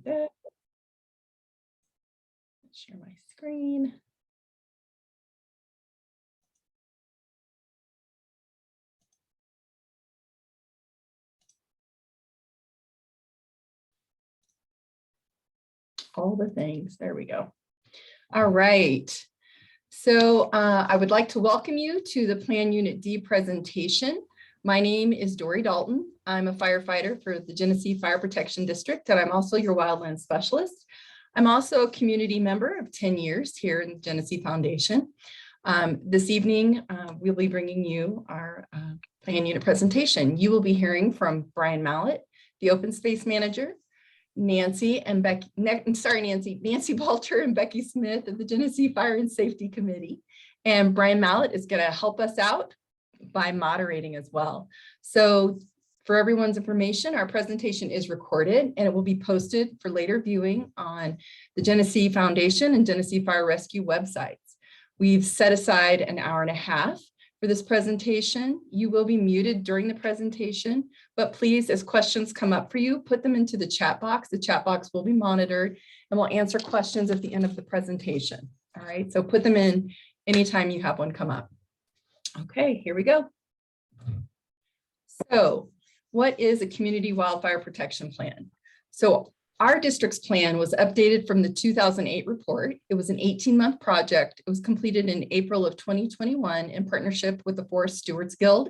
that. Share my screen. All the things. There we go. All right. So I would like to welcome you to the Plan Unit D presentation. My name is Dory Dalton. I'm a firefighter for the Genesee Fire Protection District, and I'm also your wildland specialist. I'm also a community member of 10 years here in the Genesee Foundation. This evening, we'll be bringing you our Plan Unit presentation. You will be hearing from Brian Mallett, the Open Space Manager, Nancy Balter and Becky Smith of the Genesee Fire and Safety Committee. And Brian Mallett is going to help us out by moderating as well. So for everyone's information, our presentation is recorded and it will be posted for later viewing on the Genesee Foundation and Genesee Fire Rescue websites. We've set aside an hour and a half for this presentation. You will be muted during the presentation, but please, as questions come up for you, put them into the chat box. The chat box will be monitored and we'll answer questions at the end of the presentation. All right, so put them in anytime you have one come up. Okay, here we go. So what is a community wildfire protection plan? So our district's plan was updated from the 2008 report. It was an 18-month project. It was completed in April of 2021 in partnership with the Forest Stewards Guild.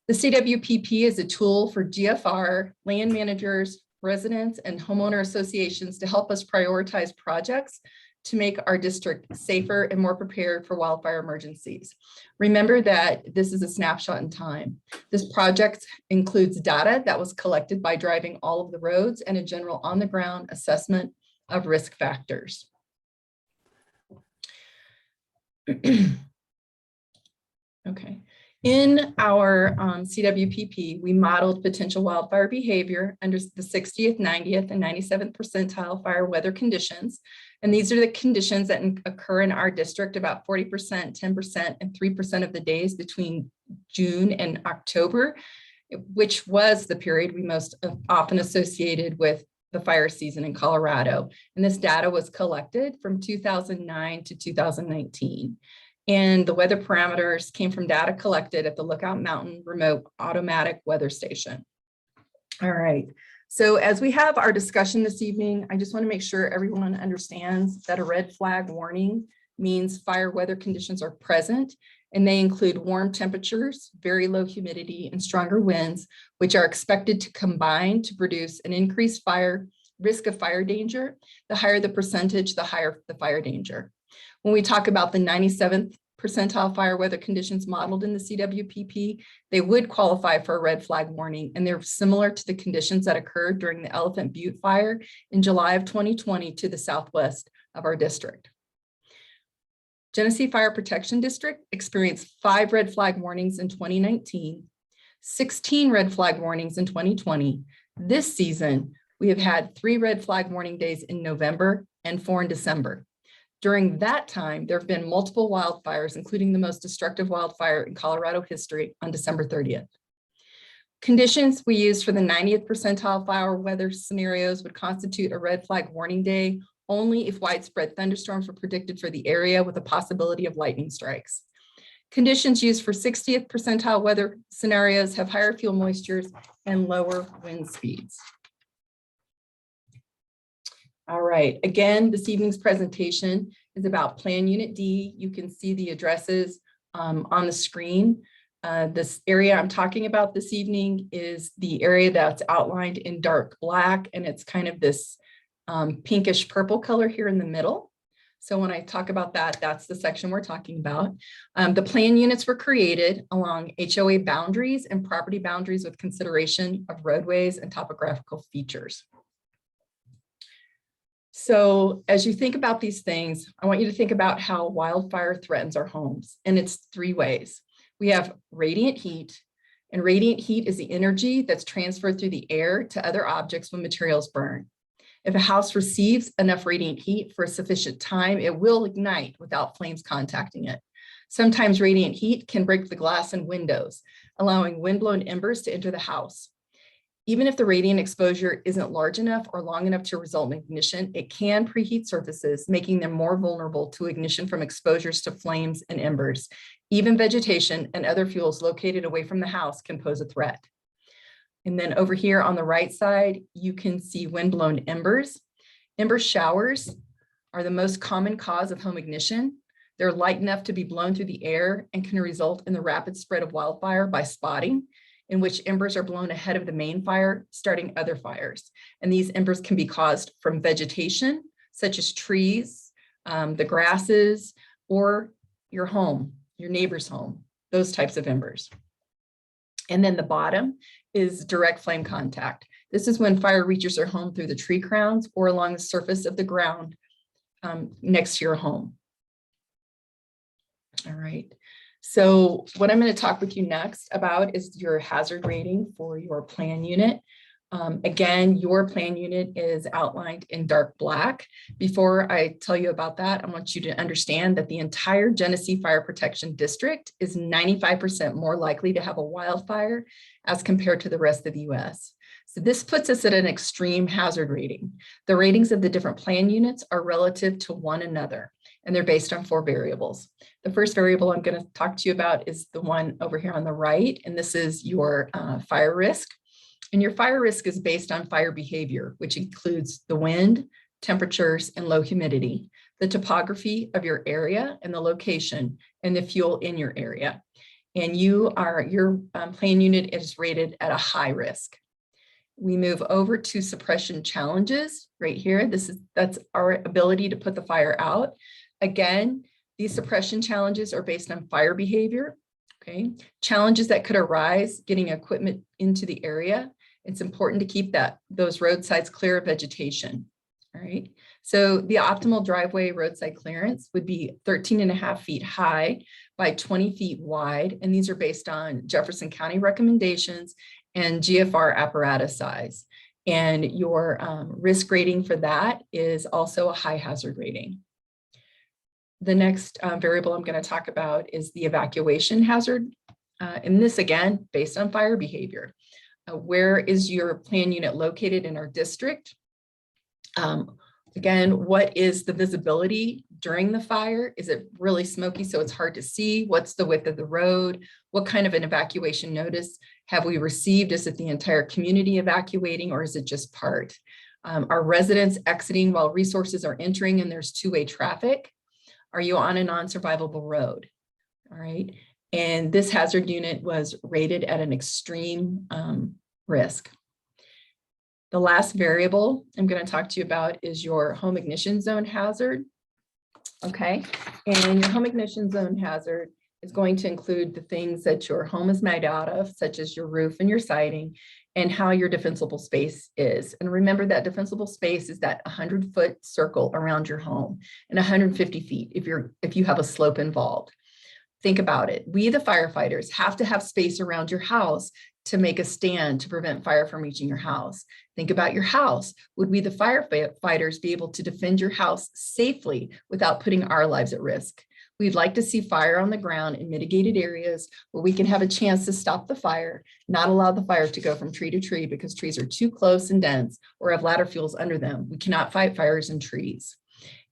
The CWPP is a tool for GFR, land managers, residents, and homeowner associations to help us prioritize projects to make our district safer and more prepared for wildfire emergencies. Remember that this is a snapshot in time. This project includes data that was collected by driving all of the roads and a general on-the-ground assessment of risk factors. Okay. In our CWPP, we modeled potential wildfire behavior under the 60th, 90th, and 97th percentile fire weather conditions. And these are the conditions that occur in our district about 40%, 10%, and 3% of the days between June and October, which was the period we most often associated with the fire season in Colorado. And this data was collected from 2009 to 2019. And the weather parameters came from data collected at the Lookout Mountain Remote Automatic Weather Station. All right. So as we have our discussion this evening, I just want to make sure everyone understands that a red flag warning means fire weather conditions are present, and they include warm temperatures, very low humidity, and stronger winds, which are expected to combine to produce an increased risk of fire danger. The higher the percentage, the higher the fire danger. When we talk about the 97th percentile fire weather conditions modeled in the CWPP, they would qualify for a red flag warning, and they're similar to the conditions that occurred during the Elephant Butte fire in July of 2020 to the southwest of our district. Genesee Fire Protection District experienced 5 red flag warnings in 2019, 16 red flag warnings in 2020. This season, we have had 3 red flag warning days in November and 4 in December. During that time, there have been multiple wildfires, including the most destructive wildfire in Colorado history on December 30th. Conditions we used for the 90th percentile fire weather scenarios would constitute a red flag warning day only if widespread thunderstorms were predicted for the area with a possibility of lightning strikes. Conditions used for 60th percentile weather scenarios have higher fuel moistures and lower wind speeds. All right, again, this evening's presentation is about Plan Unit D. You can see the addresses on the screen. This area I'm talking about this evening is the area that's outlined in dark black, and it's kind of this pinkish purple color here in the middle. So when I talk about that, that's the section we're talking about. The plan units were created along HOA boundaries and property boundaries with consideration of roadways and topographical features. So as you think about these things, I want you to think about how wildfire threatens our homes, and it's 3 ways. We have radiant heat, and radiant heat is the energy that's transferred through the air to other objects when materials burn. If a house receives enough radiant heat for a sufficient time, it will ignite without flames contacting it. Sometimes radiant heat can break the glass and windows, allowing windblown embers to enter the house. Even if the radiant exposure isn't large enough or long enough to result in ignition, it can preheat surfaces, making them more vulnerable to ignition from exposures to flames and embers. Even vegetation and other fuels located away from the house can pose a threat. And then over here on the right side, you can see windblown embers. Ember showers are the most common cause of home ignition. They're light enough to be blown through the air and can result in the rapid spread of wildfire by spotting, in which embers are blown ahead of the main fire, starting other fires. And these embers can be caused from vegetation, such as trees, the grasses, or your home, your neighbor's home, those types of embers. And then the bottom is direct flame contact. This is when fire reaches your home through the tree crowns or along the surface of the ground next to your home. All right. So what I'm going to talk with you next about is your hazard rating for your plan unit. Again, your plan unit is outlined in dark black. Before I tell you about that, I want you to understand that the entire Genesee Fire Protection District is 95% more likely to have a wildfire as compared to the rest of the US. So this puts us at an extreme hazard rating. The ratings of the different plan units are relative to one another, and they're based on 4 variables. The first variable I'm going to talk to you about is the one over here on the right, and this is your fire risk. And your fire risk is based on fire behavior, which includes the wind, temperatures, and low humidity, the topography of your area and the location, and the fuel in your area. And your plan unit is rated at a high risk. We move over to suppression challenges right here. That's our ability to put the fire out. Again, these suppression challenges are based on fire behavior. Okay, challenges that could arise getting equipment into the area. It's important to keep those roadsides clear of vegetation. All right, so the optimal driveway roadside clearance would be 13.5 feet high by 20 feet wide, and these are based on Jefferson County recommendations and GFR apparatus size. And your risk rating for that is also a high hazard rating. The next variable I'm going to talk about is the evacuation hazard. And this, again, based on fire behavior. Where is your plan unit located in our district? Again, what is the visibility during the fire? Is it really smoky so it's hard to see? What's the width of the road? What kind of an evacuation notice have we received? Is it the entire community evacuating, or is it just part? Are residents exiting while resources are entering and there's two-way traffic? Are you on a non-survivable road? All right. And this hazard unit was rated at an extreme risk. The last variable I'm going to talk to you about is your home ignition zone hazard. Okay. And your home ignition zone hazard is going to include the things that your home is made out of, such as your roof and your siding, and how your defensible space is. And remember that defensible space is that 100-foot circle around your home and 150 feet if you have a slope involved. Think about it. We, the firefighters, have to have space around your house to make a stand to prevent fire from reaching your house. Think about your house. Would we, the firefighters, be able to defend your house safely without putting our lives at risk? We'd like to see fire on the ground in mitigated areas where we can have a chance to stop the fire, not allow the fire to go from tree to tree because trees are too close and dense or have ladder fuels under them. We cannot fight fires in trees.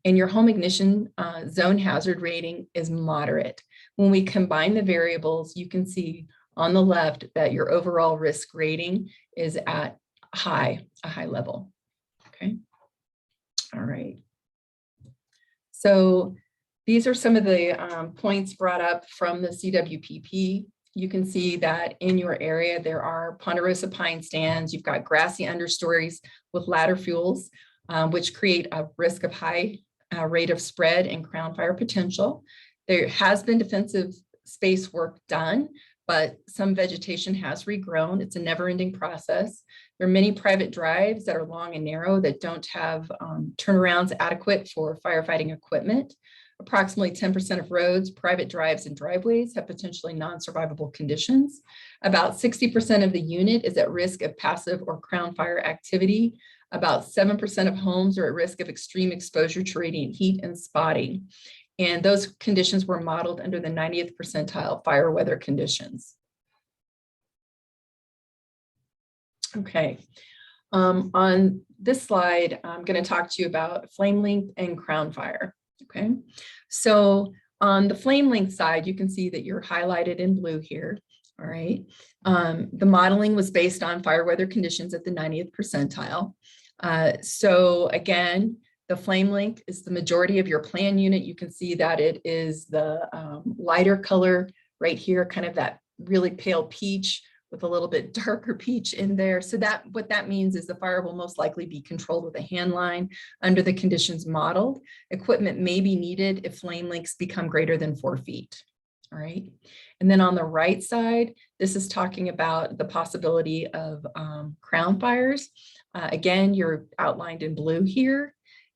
And your home ignition zone hazard rating is moderate. When we combine the variables, you can see on the left that your overall risk rating is at a high level. Okay. All right. So these are some of the points brought up from the CWPP. You can see that in your area, there are ponderosa pine stands. You've got grassy understories with ladder fuels, which create a risk of high rate of spread and crown fire potential. There has been defensive space work done, but some vegetation has regrown. It's a never-ending process. There are many private drives that are long and narrow that don't have turnarounds adequate for firefighting equipment. Approximately 10% of roads, private drives, and driveways have potentially non-survivable conditions. About 60% of the unit is at risk of passive or crown fire activity. About 7% of homes are at risk of extreme exposure to radiant heat and spotting. And those conditions were modeled under the 90th percentile fire weather conditions. Okay. On this slide, I'm going to talk to you about flame length and crown fire. Okay. So on the flame length side, you can see that you're highlighted in blue here. All right. The modeling was based on fire weather conditions at the 90th percentile. So again, the flame length is the majority of your plan unit. You can see that it is the lighter color right here, kind of that really pale peach with a little bit darker peach in there. So that what that means is the fire will most likely be controlled with a hand line under the conditions modeled. Equipment may be needed if flame lengths become greater than 4 feet. All right. And then on the right side, this is talking about the possibility of crown fires. Again, you're outlined in blue here.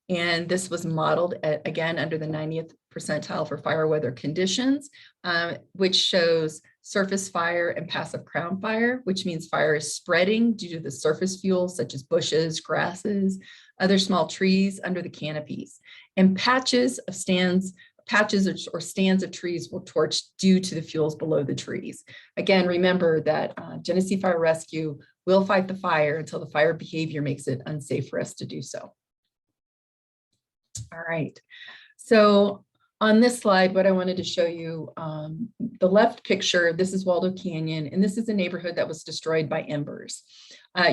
And this was modeled again under the 90th percentile for fire weather conditions, which shows surface fire and passive crown fire, which means fire is spreading due to the surface fuels such as bushes, grasses, other small trees under the canopies. And patches or stands of trees will torch due to the fuels below the trees. Again, remember that Genesee Fire Rescue will fight the fire until the fire behavior makes it unsafe for us to do so. All right, so on this slide, what I wanted to show you, the left picture, this is Waldo Canyon, and this is a neighborhood that was destroyed by embers.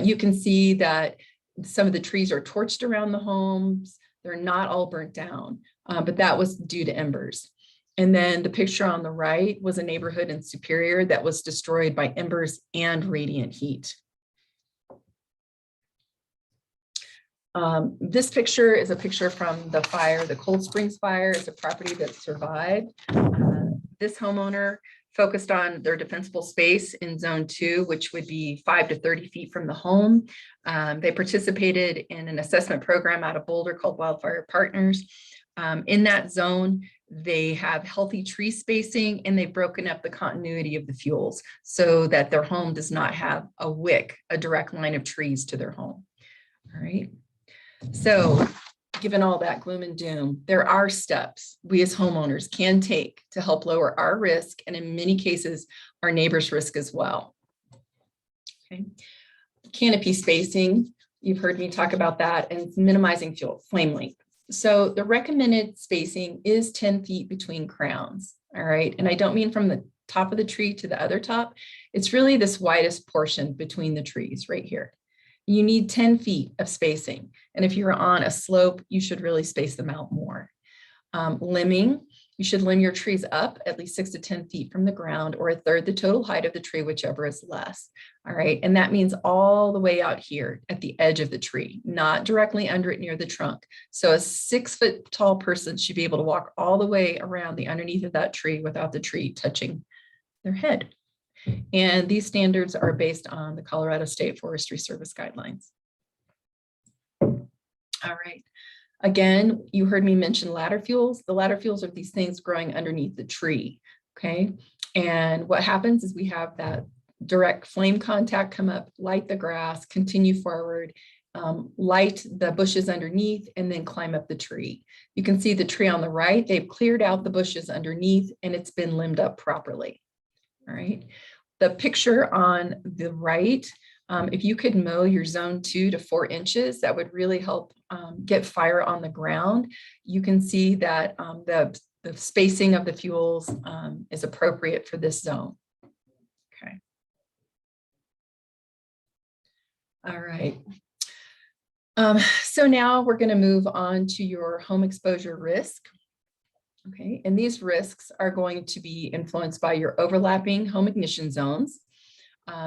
You can see that some of the trees are torched around the homes. They're not all burnt down, but that was due to embers. And then the picture on the right was a neighborhood in Superior that was destroyed by embers and radiant heat. This picture is a picture from the fire, the Cold Springs fire. It's a property that survived. This homeowner focused on their defensible space in zone 2, which would be 5 to 30 feet from the home. They participated in an assessment program out of Boulder called Wildfire Partners. In that zone, they have healthy tree spacing, and they've broken up the continuity of the fuels so that their home does not have a wick, a direct line of trees to their home. All right. So given all that gloom and doom, there are steps we as homeowners can take to help lower our risk, and in many cases, our neighbors' risk as well. Okay. Canopy spacing, you've heard me talk about that, and minimizing flame length. So the recommended spacing is 10 feet between crowns. All right. And I don't mean from the top of the tree to the other top. It's really this widest portion between the trees right here. You need 10 feet of spacing. And if you're on a slope, you should really space them out more. Limbing, you should limb your trees up at least 6 to 10 feet from the ground, or a third the total height of the tree, whichever is less. All right. And that means all the way out here at the edge of the tree, not directly under it near the trunk. So a 6 foot tall person should be able to walk all the way around the underneath of that tree without the tree touching their head. And these standards are based on the Colorado State Forestry Service guidelines. All right. Again, you heard me mention ladder fuels. The ladder fuels are these things growing underneath the tree. Okay. And what happens is we have that direct flame contact come up, light the grass, continue forward, light the bushes underneath, and then climb up the tree. You can see the tree on the right, they've cleared out the bushes underneath, and it's been limbed up properly. All right. The picture on the right, if you could mow your zone 2 to 4 inches, that would really help get fire on the ground. You can see that the spacing of the fuels is appropriate for this zone. Okay. All right. So now we're going to move on to your home exposure risk. Okay, and these risks are going to be influenced by your overlapping home ignition zones,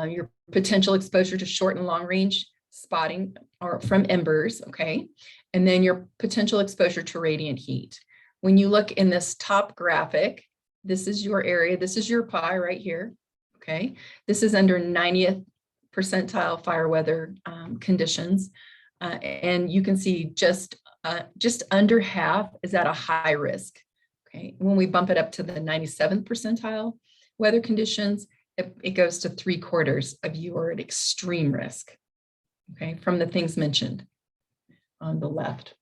your potential exposure to short and long range spotting or from embers, okay, and then your potential exposure to radiant heat. When you look in this top graphic, this is your area, this is your pie right here, okay? This is under 90th percentile fire weather conditions, and you can see just under half is at a high risk. Okay. When we bump it up to the 97th percentile weather conditions, it goes to 3/4 of you are at extreme risk. Okay, from the things mentioned on the left.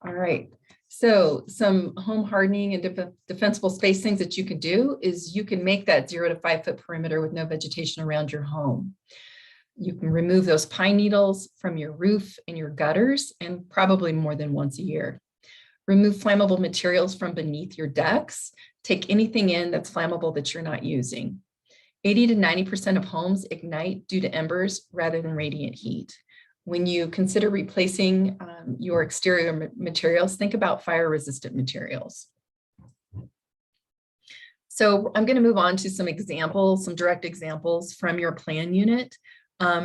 All right. So some home hardening and defensible spacings that you can do is you can make that 0 to 5 foot perimeter with no vegetation around your home. You can remove those pine needles from your roof and your gutters, and probably more than once a year. Remove flammable materials from beneath your decks. Take anything in that's flammable that you're not using. 80 to 90% of homes ignite due to embers rather than radiant heat. When you consider replacing your exterior materials, think about fire-resistant materials. So I'm going to move on to some examples, some direct examples from your plan unit.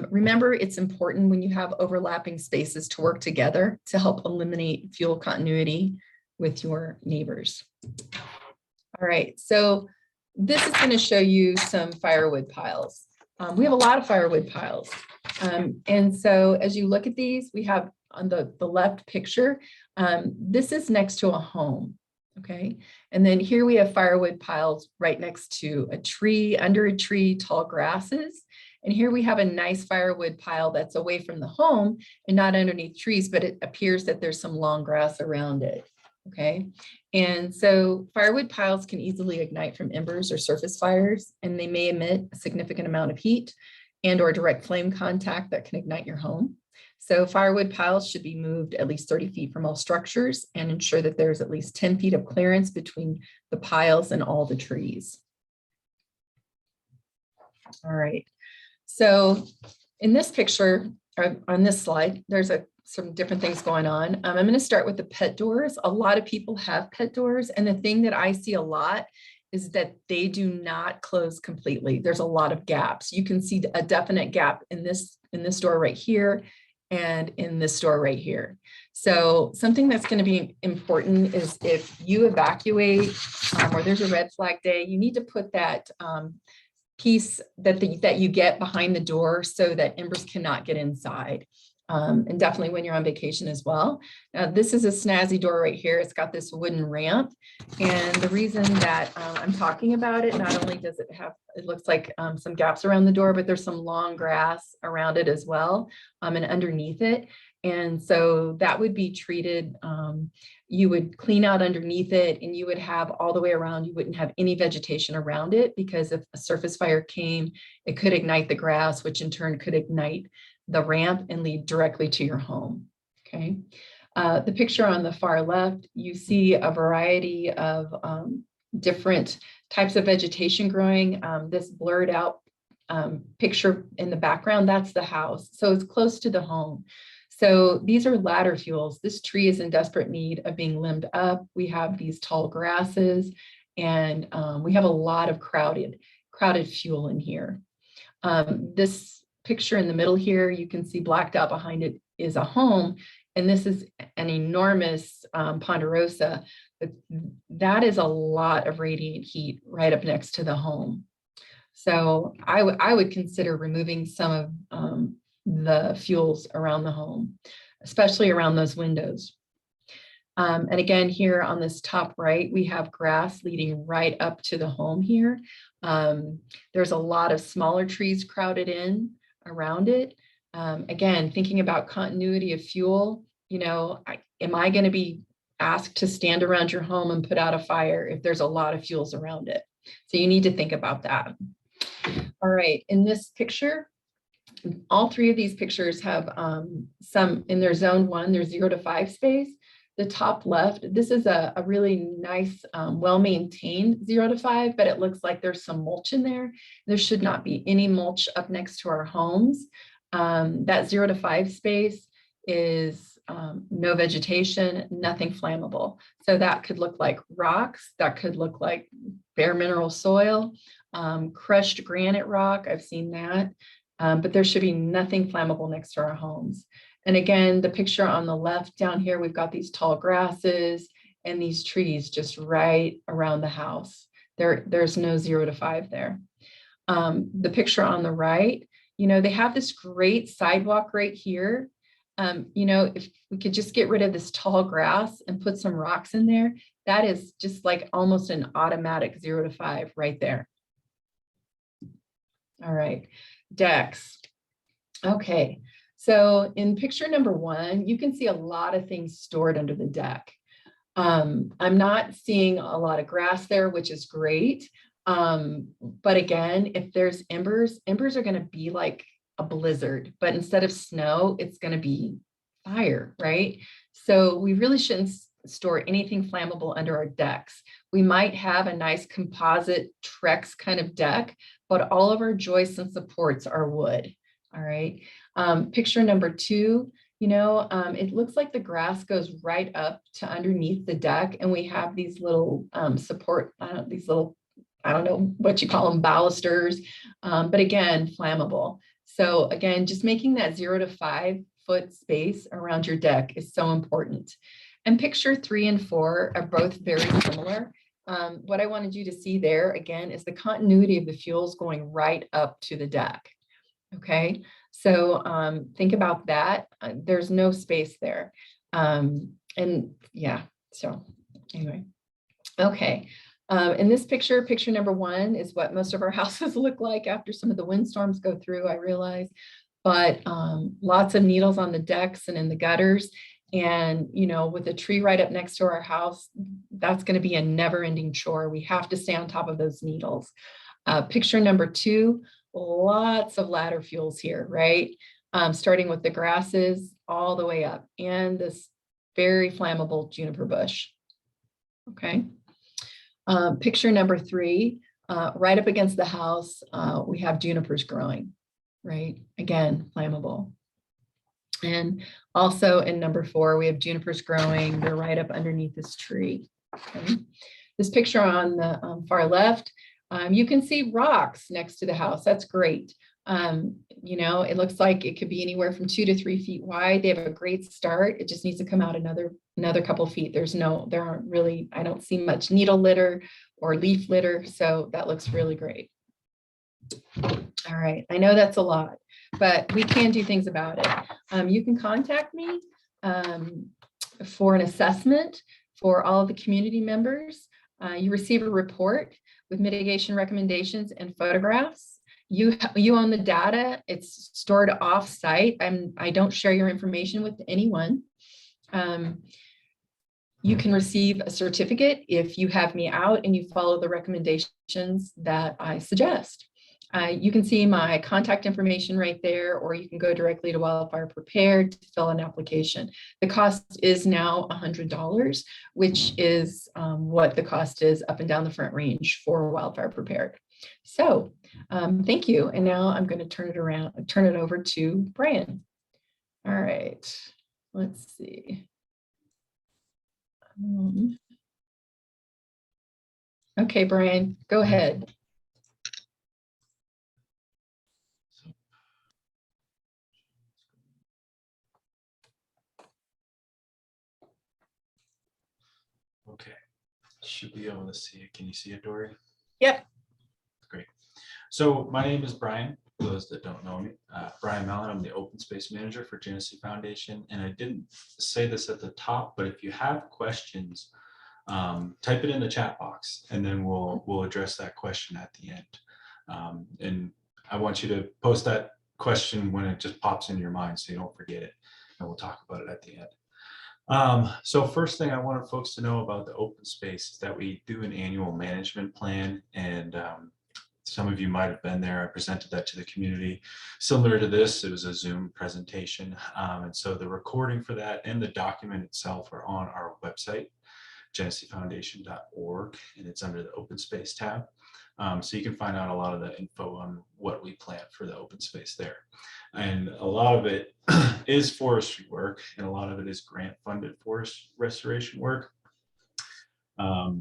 Remember, it's important when you have overlapping spaces to work together to help eliminate fuel continuity with your neighbors. All right, so this is going to show you some firewood piles. We have a lot of firewood piles. And so as you look at these, we have on the left picture, this is next to a home. Okay, and then here we have firewood piles right next to a tree, under a tree, tall grasses. And here we have a nice firewood pile that's away from the home and not underneath trees, but it appears that there's some long grass around it. Okay, and so firewood piles can easily ignite from embers or surface fires, and they may emit a significant amount of heat and or direct flame contact that can ignite your home. So firewood piles should be moved at least 30 feet from all structures and ensure that there's at least 10 feet of clearance between the piles and all the trees. All right, so in this picture, or on this slide, there's some different things going on. I'm going to start with the pet doors. A lot of people have pet doors, and the thing that I see a lot is that they do not close completely. There's a lot of gaps. You can see a definite gap in this door right here and in this door right here. So something that's going to be important is if you evacuate or there's a red flag day, you need to put that piece that you get behind the door so that embers cannot get inside. And definitely when you're on vacation as well. Now, this is a snazzy door right here. It's got this wooden ramp. And the reason that I'm talking about it, not only does it have, it looks like some gaps around the door, but there's some long grass around it as well and underneath it. And so that would be treated, you would clean out underneath it and you would have all the way around, you wouldn't have any vegetation around it, because if a surface fire came, it could ignite the grass, which in turn could ignite the ramp and lead directly to your home. Okay. The picture on the far left, you see a variety of different types of vegetation growing. This blurred out picture in the background, that's the house. So it's close to the home. So these are ladder fuels. This tree is in desperate need of being limbed up. We have these tall grasses, and we have a lot of crowded fuel in here. This picture in the middle here, you can see blacked out behind it is a home, and this is an enormous ponderosa. That is a lot of radiant heat right up next to the home. So I would consider removing some of the fuels around the home, especially around those windows. And again, here on this top right, we have grass leading right up to the home here. There's a lot of smaller trees crowded in around it. Again, thinking about continuity of fuel, you know, am I going to be asked to stand around your home and put out a fire if there's a lot of fuels around it? So you need to think about that. All right, in this picture, all three of these pictures have some in their zone 1, there's 0 to 5 space. The top left, this is a really nice, well-maintained 0 to 5, but it looks like there's some mulch in there. There should not be any mulch up next to our homes. That 0 to 5 space is no vegetation, nothing flammable. So that could look like rocks, that could look like bare mineral soil, crushed granite rock, I've seen that. But there should be nothing flammable next to our homes. And again, the picture on the left down here, we've got these tall grasses and these trees just right around the house. There's no 0 to 5 there. The picture on the right, you know, they have this great sidewalk right here. You know, if we could just get rid of this tall grass and put some rocks in there, that is just like almost an automatic 0 to 5 right there. All right, decks. Okay. So in picture number 1, you can see a lot of things stored under the deck. I'm not seeing a lot of grass there, which is great. But again, if there's embers are going to be like a blizzard, but instead of snow, it's going to be fire, right? So we really shouldn't store anything flammable under our decks. We might have a nice composite Trex kind of deck, but all of our joists and supports are wood. All right. Picture number 2, it looks like the grass goes right up to underneath the deck, and we have these little support, I don't know what you call them, balusters, but again, flammable. So again, just making that 0 to 5 foot space around your deck is so important. And picture 3 and 4 are both very similar. What I wanted you to see there again is the continuity of the fuels going right up to the deck. Okay, so think about that. There's no space there. And yeah, so anyway, okay. In this picture, picture number 1 is what most of our houses look like after some of the windstorms go through, I realize, but lots of needles on the decks and in the gutters. And, with a tree right up next to our house, that's going to be a never-ending chore. We have to stay on top of those needles. Picture number 2, lots of ladder fuels here, right? Starting with the grasses all the way up, and this very flammable juniper bush. Okay. Picture number 3, right up against the house, we have junipers growing, right? Again, flammable. And also in number 4, we have junipers growing. They're right up underneath this tree. Okay. This picture on the far left, you can see rocks next to the house. That's great. It looks like it could be anywhere from 2 to 3 feet wide. They have a great start. It just needs to come out another couple feet. There aren't really, I don't see much needle litter or leaf litter. So that looks really great. All right. I know that's a lot, but we can do things about it. You can contact me for an assessment for all of the community members. You receive a report with mitigation recommendations and photographs. You own the data. It's stored off-site. I don't share your information with anyone. You can receive a certificate if you have me out and you follow the recommendations that I suggest. You can see my contact information right there, or you can go directly to Wildfire Prepared to fill an application. The cost is now $100, which is what the cost is up and down the Front Range for Wildfire Prepared. So thank you. And now I'm going to turn it over to Brian. All right, let's see. Okay, Brian, go ahead. Okay, should be able to see it. Can you see it, Dory? Yep. Great. So my name is Brian, for those that don't know me. Brian Mellon, I'm the Open Space Manager for Genesee Foundation. And I didn't say this at the top, but if you have questions, type it in the chat box, and then we'll address that question at the end. And I want you to post that question when it just pops into your mind so you don't forget it, and we'll talk about it at the end. So first thing I wanted folks to know about the open space is that we do an annual management plan, and some of you might have been there. I presented that to the community. Similar to this, it was a Zoom presentation. And so the recording for that and the document itself are on our website, geneseefoundation.org, and it's under the open space tab. So you can find out a lot of the info on what we plan for the open space there. And a lot of it is forestry work, and a lot of it is grant funded forest restoration work. I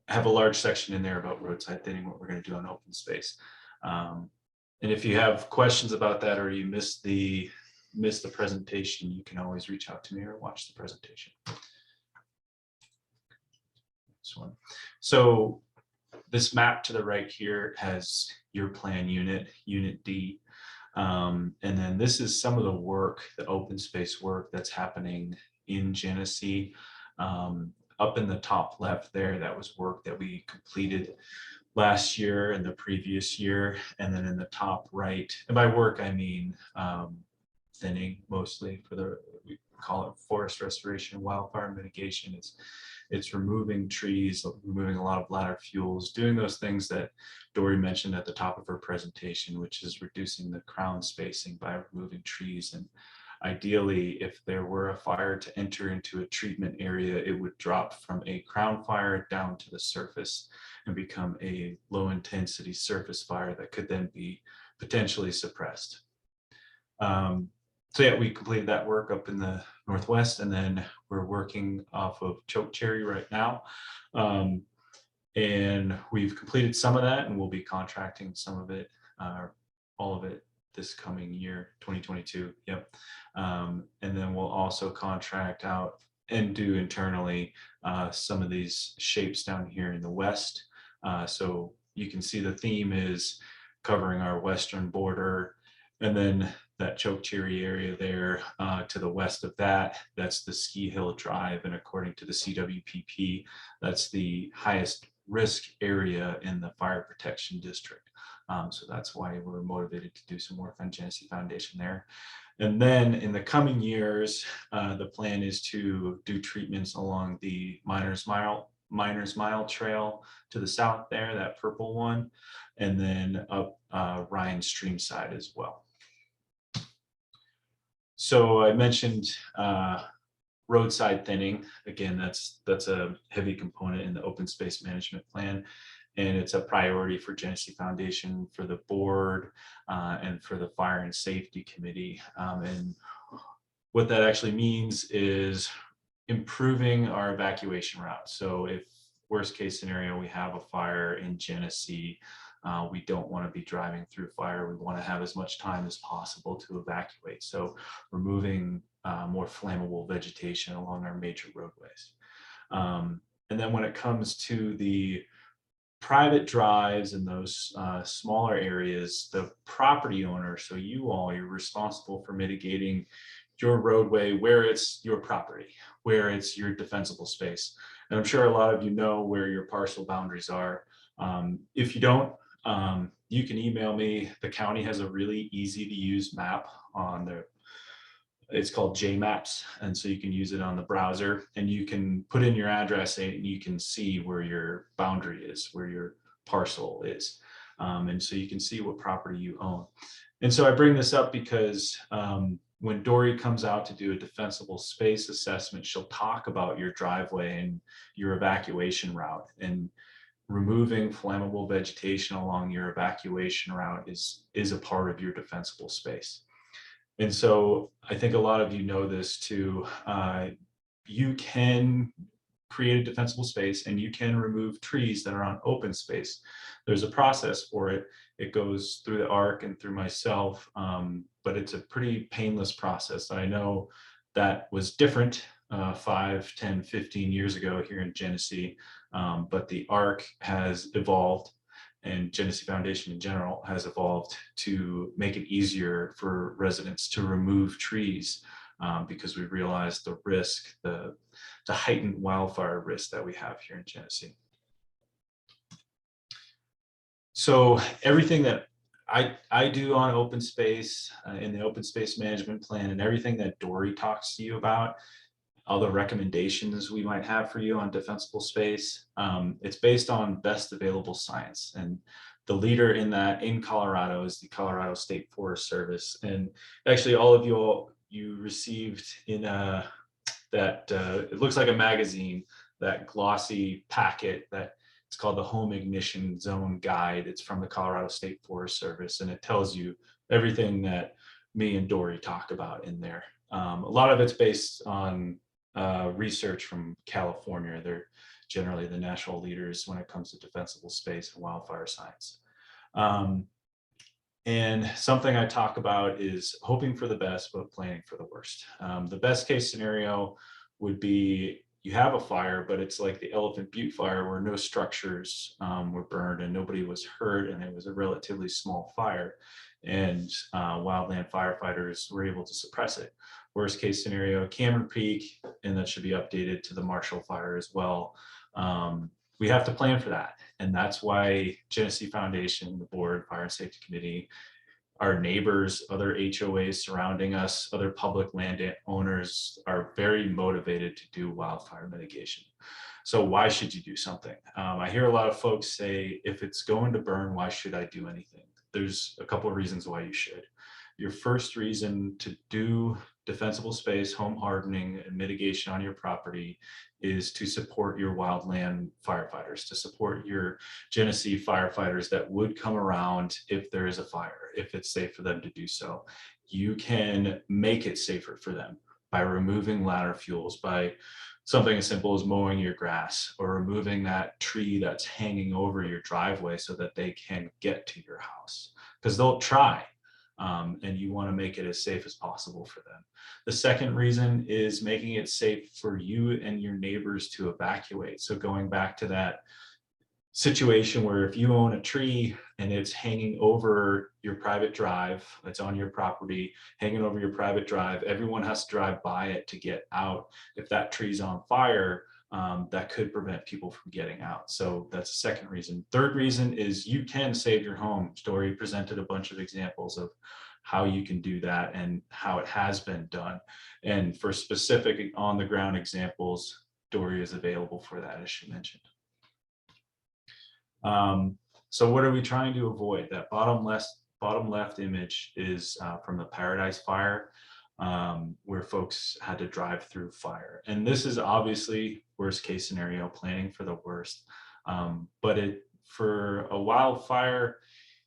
have a large section in there about roadside thinning, what we're going to do on open space. And if you have questions about that, or you missed the presentation, you can always reach out to me or watch the presentation. This one. So this map to the right here has your plan unit, Unit D. And then this is some of the work, the open space work that's happening in Genesee. Up in the top left there, that was work that we completed last year and the previous year. And then in the top right, and by work, I mean thinning mostly. call it forest restoration, wildfire mitigation. It's removing trees, removing a lot of ladder fuels, doing those things that Dory mentioned at the top of her presentation, which is reducing the crown spacing by removing trees. And ideally, if there were a fire to enter into a treatment area, it would drop from a crown fire down to the surface and become a low intensity surface fire that could then be potentially suppressed. So yeah, we completed that work up in the Northwest, and then we're working off of chokecherry right now. And we've completed some of that, and we'll be contracting some of it, all of it this coming year, 2022. Yep. And then we'll also contract out and do internally some of these shapes down here in the West. So you can see the theme is covering our western border, and then that chokecherry area there to the west of that, that's the Ski Hill Drive. And according to the CWPP, that's the highest risk area in the fire protection district. So that's why we're motivated to do some work on Genesee Foundation there. And then in the coming years, the plan is to do treatments along the Miners Mile Trail to the south there, that purple one, and then up Ryan Stream side as well. So I mentioned roadside thinning. Again, that's a heavy component in the open space management plan, and it's a priority for Genesee Foundation, for the board, and for the Fire and Safety Committee. And what that actually means is improving our evacuation route. So if worst case scenario, we have a fire in Genesee, we don't want to be driving through fire. We want to have as much time as possible to evacuate. So removing more flammable vegetation along our major roadways. And then when it comes to the private drives and those smaller areas, the property owner, so you're responsible for mitigating your roadway where it's your property, where it's your defensible space. And I'm sure a lot of you know where your parcel boundaries are. If you don't, you can email me. The county has a really easy to use map on their, it's called JMaps. And so you can use it on the browser, and you can put in your address and you can see where your boundary is, where your parcel is. And so you can see what property you own. And so I bring this up because when Dory comes out to do a defensible space assessment, she'll talk about your driveway and your evacuation route, and removing flammable vegetation along your evacuation route is a part of your defensible space. And so I think a lot of you know this too. You can create a defensible space, and you can remove trees that are on open space. There's a process for it. It goes through the ARC and through myself, but it's a pretty painless process. I know that was different 5, 10, 15 years ago here in Genesee, but the ARC has evolved, and Genesee Foundation in general has evolved to make it easier for residents to remove trees, because we realized the risk, the heightened wildfire risk that we have here in Genesee. So everything that I do on open space, in the open space management plan, and everything that Dory talks to you about, all the recommendations we might have for you on defensible space, it's based on best available science. And the leader in that in Colorado is the Colorado State Forest Service. And actually all of you received in that, it looks like a magazine, that glossy packet that it's called the Home Ignition Zone Guide. It's from the Colorado State Forest Service, and it tells you everything that me and Dory talk about in there. A lot of it's based on research from California. They're generally the national leaders when it comes to defensible space and wildfire science. And something I talk about is hoping for the best, but planning for the worst. The best case scenario would be you have a fire, but it's like the Elephant Butte fire where no structures were burned and nobody was hurt, and it was a relatively small fire, and wildland firefighters were able to suppress it. Worst case scenario, Cameron Peak, and that should be updated to the Marshall fire as well. We have to plan for that. And that's why Genesee Foundation, the board, Fire and Safety Committee, our neighbors, other HOAs surrounding us, other public land owners are very motivated to do wildfire mitigation. So why should you do something? I hear a lot of folks say, if it's going to burn, why should I do anything? There's a couple of reasons why you should. Your first reason to do defensible space, home hardening, and mitigation on your property is to support your wildland firefighters, to support your Genesee firefighters that would come around if there is a fire, if it's safe for them to do so. You can make it safer for them by removing ladder fuels, by something as simple as mowing your grass or removing that tree that's hanging over your driveway so that they can get to your house, because they'll try. And you want to make it as safe as possible for them. The second reason is making it safe for you and your neighbors to evacuate. So going back to that situation where if you own a tree and it's hanging over your private drive, it's on your property, hanging over your private drive, everyone has to drive by it to get out. If that tree's on fire, that could prevent people from getting out. So that's the second reason. Third reason is you can save your home. Dory presented a bunch of examples of how you can do that and how it has been done. And for specific on the ground examples, Dory is available for that, as she mentioned. So what are we trying to avoid? That bottom left image is from the Paradise Fire, where folks had to drive through fire. And this is obviously worst case scenario, planning for the worst. But for a wildfire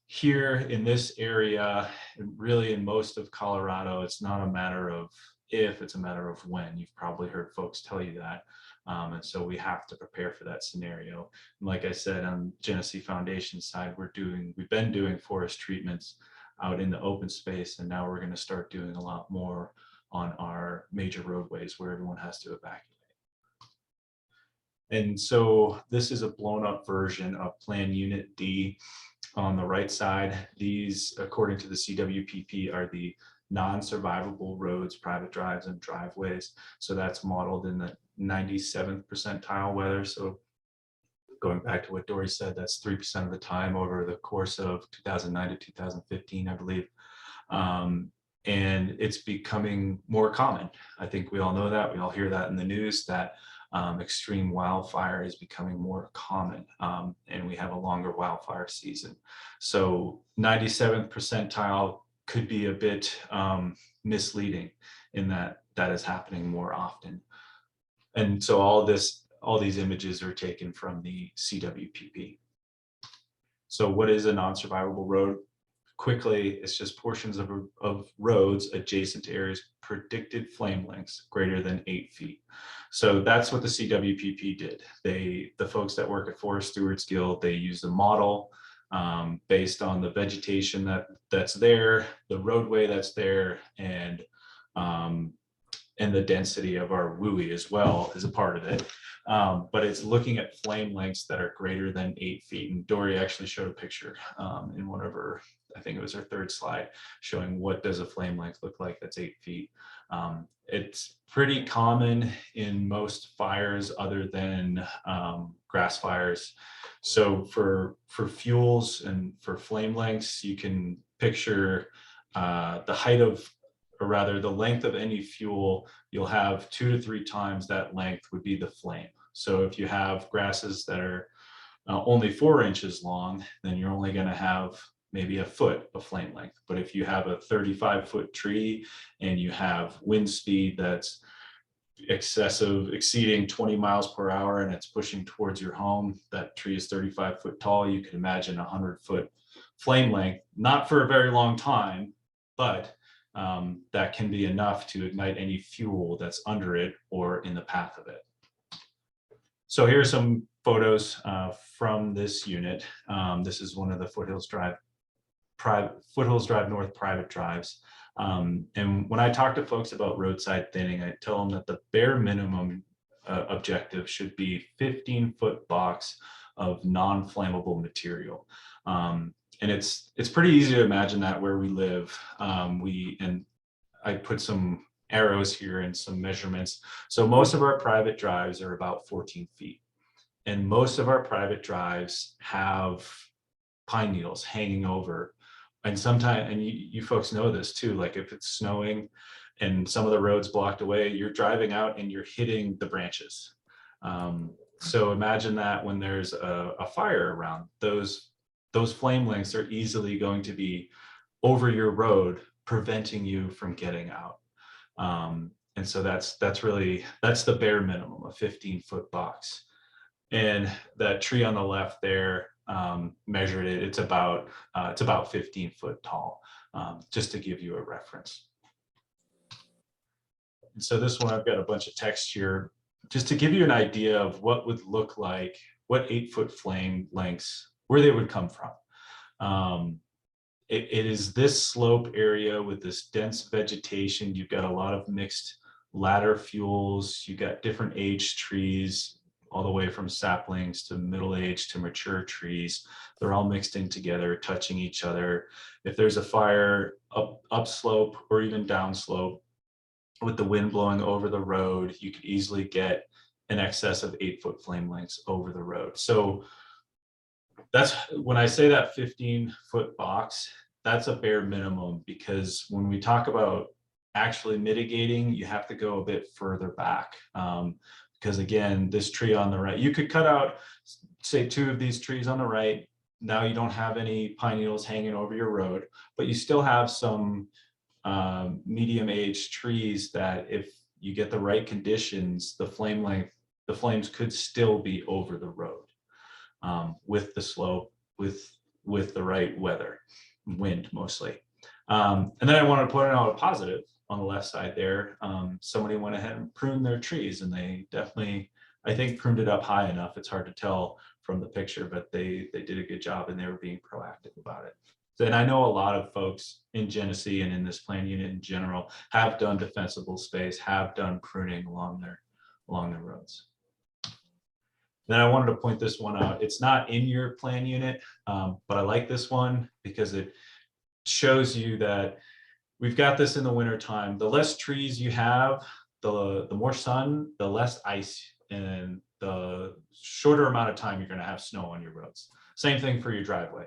here in this area, and really in most of Colorado, it's not a matter of if, it's a matter of when. You've probably heard folks tell you that. And so we have to prepare for that scenario. And like I said, on Genesee Foundation side, we've been doing forest treatments out in the open space, and now we're going to start doing a lot more on our major roadways where everyone has to evacuate. And so this is a blown up version of Plan Unit D. On the right side, these, according to the CWPP, are the non-survivable roads, private drives, and driveways. So that's modeled in the 97th percentile weather. So going back to what Dory said, that's 3% of the time over the course of 2009 to 2015, I believe. And it's becoming more common. I think we all know that. We all hear that in the news, that extreme wildfire is becoming more common, and we have a longer wildfire season. So 97th percentile could be a bit misleading in that that is happening more often. And so all these images are taken from the CWPP. So what is a non-survivable road? Quickly, it's just portions of roads adjacent to areas predicted flame lengths greater than 8 feet. So that's what the CWPP did. The folks that work at Forest Stewards Guild, they used a model based on the vegetation that's there, the roadway that's there, and the density of our WUI as well is a part of it. But it's looking at flame lengths that are greater than 8 feet. And Dory actually showed a picture in one of her, I think it was her third slide, showing what does a flame length look like that's 8 feet. It's pretty common in most fires other than grass fires. So for fuels and for flame lengths, you can picture the height of, or rather the length of any fuel, you'll have 2 to 3 times that length would be the flame. So if you have grasses that are only 4 inches long, then you're only going to have maybe a foot of flame length. But if you have a 35-foot tree and you have wind speed that's exceeding 20 miles per hour and it's pushing towards your home, that tree is 35 foot tall, you can imagine a 100-foot flame length, not for a very long time, but that can be enough to ignite any fuel that's under it or in the path of it. So here are some photos from this unit. This is one of the Foothills Drive North private drives. And when I talk to folks about roadside thinning, I tell them that the bare minimum objective should be 15-foot box of non-flammable material. And it's pretty easy to imagine that where we live. And I put some arrows here and some measurements. So most of our private drives are about 14 feet. And most of our private drives have pine needles hanging over And sometimes, and you folks know this too, like if it's snowing and some of the roads blocked away, you're driving out and you're hitting the branches. So imagine that when there's a fire around, those flame lengths are easily going to be over your road, preventing you from getting out. And so that's the bare minimum, a 15-foot box. And that tree on the left there, measured it, it's about 15 foot tall, just to give you a reference. And so this one, I've got a bunch of text here, just to give you an idea of what would look like, what 8-foot flame lengths, where they would come from. It is this slope area with this dense vegetation. You've got a lot of mixed ladder fuels. You've got different age trees, all the way from saplings to middle-aged to mature trees. They're all mixed in together, touching each other. If there's a fire upslope or even downslope, with the wind blowing over the road, you could easily get in excess of 8-foot flame lengths over the road. So that's when I say that 15-foot box, that's a bare minimum, because when we talk about actually mitigating, you have to go a bit further back. Because again, this tree on the right, you could cut out, say, 2 of these trees on the right. Now you don't have any pine needles hanging over your road, but you still have some medium-aged trees that, if you get the right conditions, the flames could still be over the road, with the slope, with the right weather, wind mostly. And then I want to point out a positive on the left side there. Somebody went ahead and pruned their trees, and they definitely, I think, pruned it up high enough. It's hard to tell from the picture, but they did a good job, and they were being proactive about it. And I know a lot of folks in Genesee and in this plan unit in general have done defensible space, have done pruning along their roads. Then I wanted to point this one out. It's not in your plan unit, but I like this one because it shows you that we've got this in the winter time. The less trees you have, the more sun, the less ice, and the shorter amount of time you're going to have snow on your roads. Same thing for your driveway.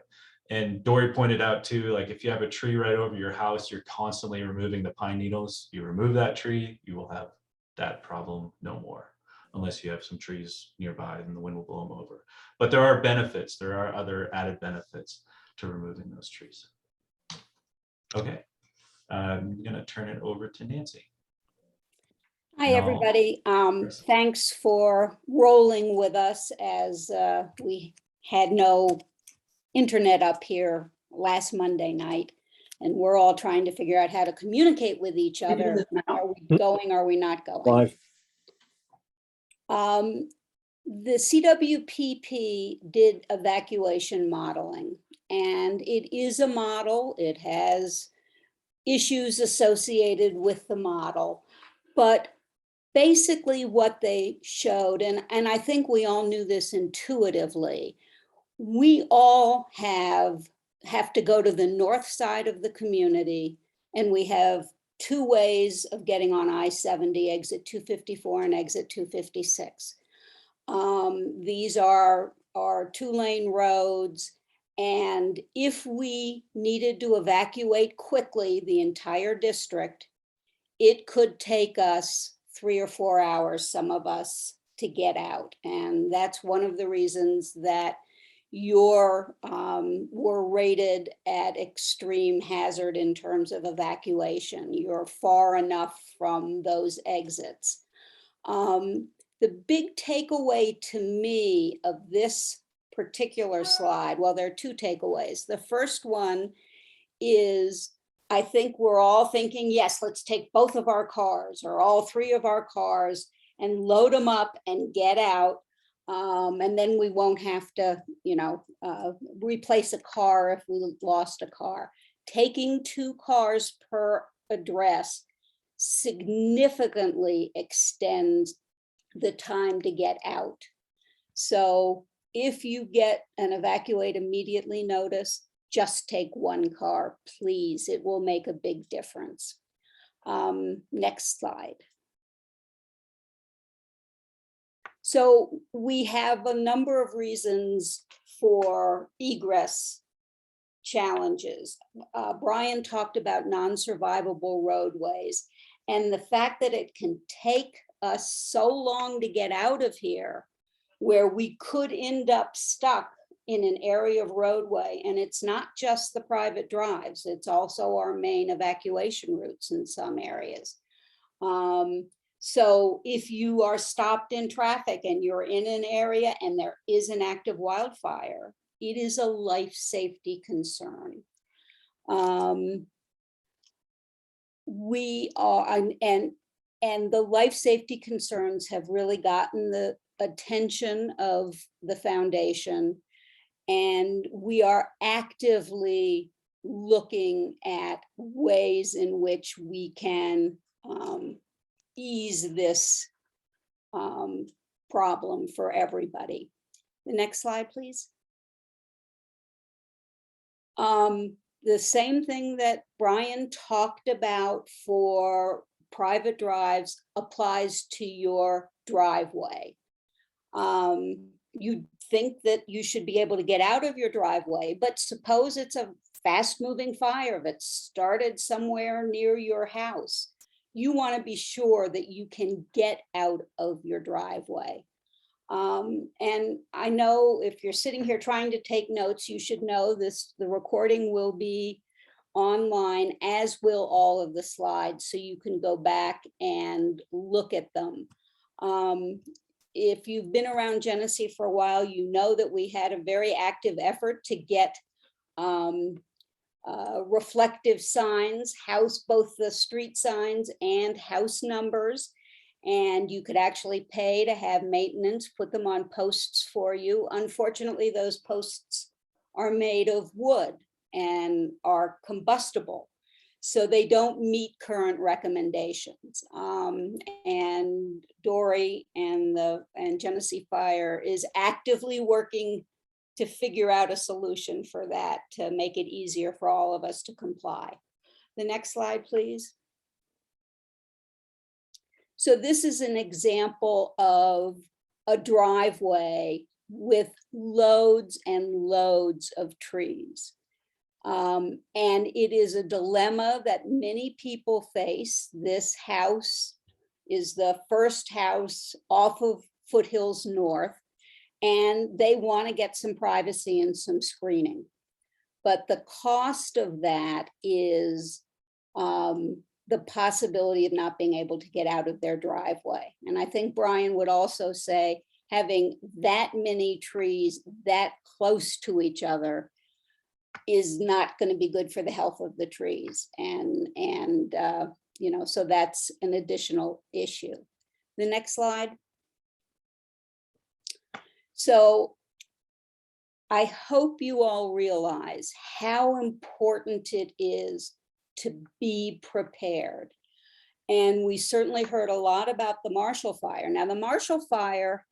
And Dory pointed out too, like if you have a tree right over your house, you're constantly removing the pine needles. You remove that tree, you will have that problem no more, unless you have some trees nearby and the wind will blow them over. But there are benefits. There are other added benefits to removing those trees. Okay, I'm going to turn it over to Nancy. Hi, everybody. Thanks for rolling with us as we had no internet up here last Monday night, and we're all trying to figure out how to communicate with each other. Are we going? Are we not going? The CWPP did evacuation modeling, and it is a model. It has issues associated with the model, but basically what they showed, and I think we all knew this intuitively, we all have to go to the north side of the community, and we have 2 ways of getting on I-70, exit 254 and exit 256. These are 2-lane roads, and if we needed to evacuate quickly the entire district, it could take us 3 or 4 hours, some of us, to get out. And that's one of the reasons that were rated at extreme hazard in terms of evacuation. You're far enough from those exits. The big takeaway to me of this particular slide, well, there are 2 takeaways. The first one is, I think we're all thinking, yes, let's take both of our cars or all 3 of our cars and load them up and get out. And then we won't have to, replace a car if we lost a car. Taking 2 cars per address significantly extends the time to get out. So if you get an evacuate immediately notice, just take 1 car, please. It will make a big difference. Next slide. So we have a number of reasons for egress challenges. Brian talked about non-survivable roadways, and the fact that it can take us so long to get out of here, where we could end up stuck in an area of roadway. And it's not just the private drives, it's also our main evacuation routes in some areas. So if you are stopped in traffic and you're in an area and there is an active wildfire, it is a life safety concern. We are, and the life safety concerns have really gotten the attention of the foundation, and we are actively looking at ways in which we can ease this problem for everybody. The next slide, please. The same thing that Brian talked about for private drives applies to your driveway. You think that you should be able to get out of your driveway, but suppose it's a fast-moving fire that started somewhere near your house. You want to be sure that you can get out of your driveway. And I know if you're sitting here trying to take notes, you should know this, the recording will be online, as will all of the slides, so you can go back and look at them. If you've been around Genesee for a while, you know that we had a very active effort to get reflective signs, both the street signs and house numbers. And you could actually pay to have maintenance put them on posts for you. Unfortunately, those posts are made of wood and are combustible, so they don't meet current recommendations. And Dory and Genesee Fire is actively working to figure out a solution for that, to make it easier for all of us to comply. The next slide, please. So this is an example of a driveway with loads and loads of trees. And it is a dilemma that many people face. This house is the first house off of Foothills North, and they want to get some privacy and some screening. But the cost of that is the possibility of not being able to get out of their driveway. And I think Brian would also say having that many trees that close to each other is not going to be good for the health of the trees. And you know, so that's an additional issue. The next slide. So I hope you all realize how important it is to be prepared. And we certainly heard a lot about the Marshall Fire. Now, the Marshall Fire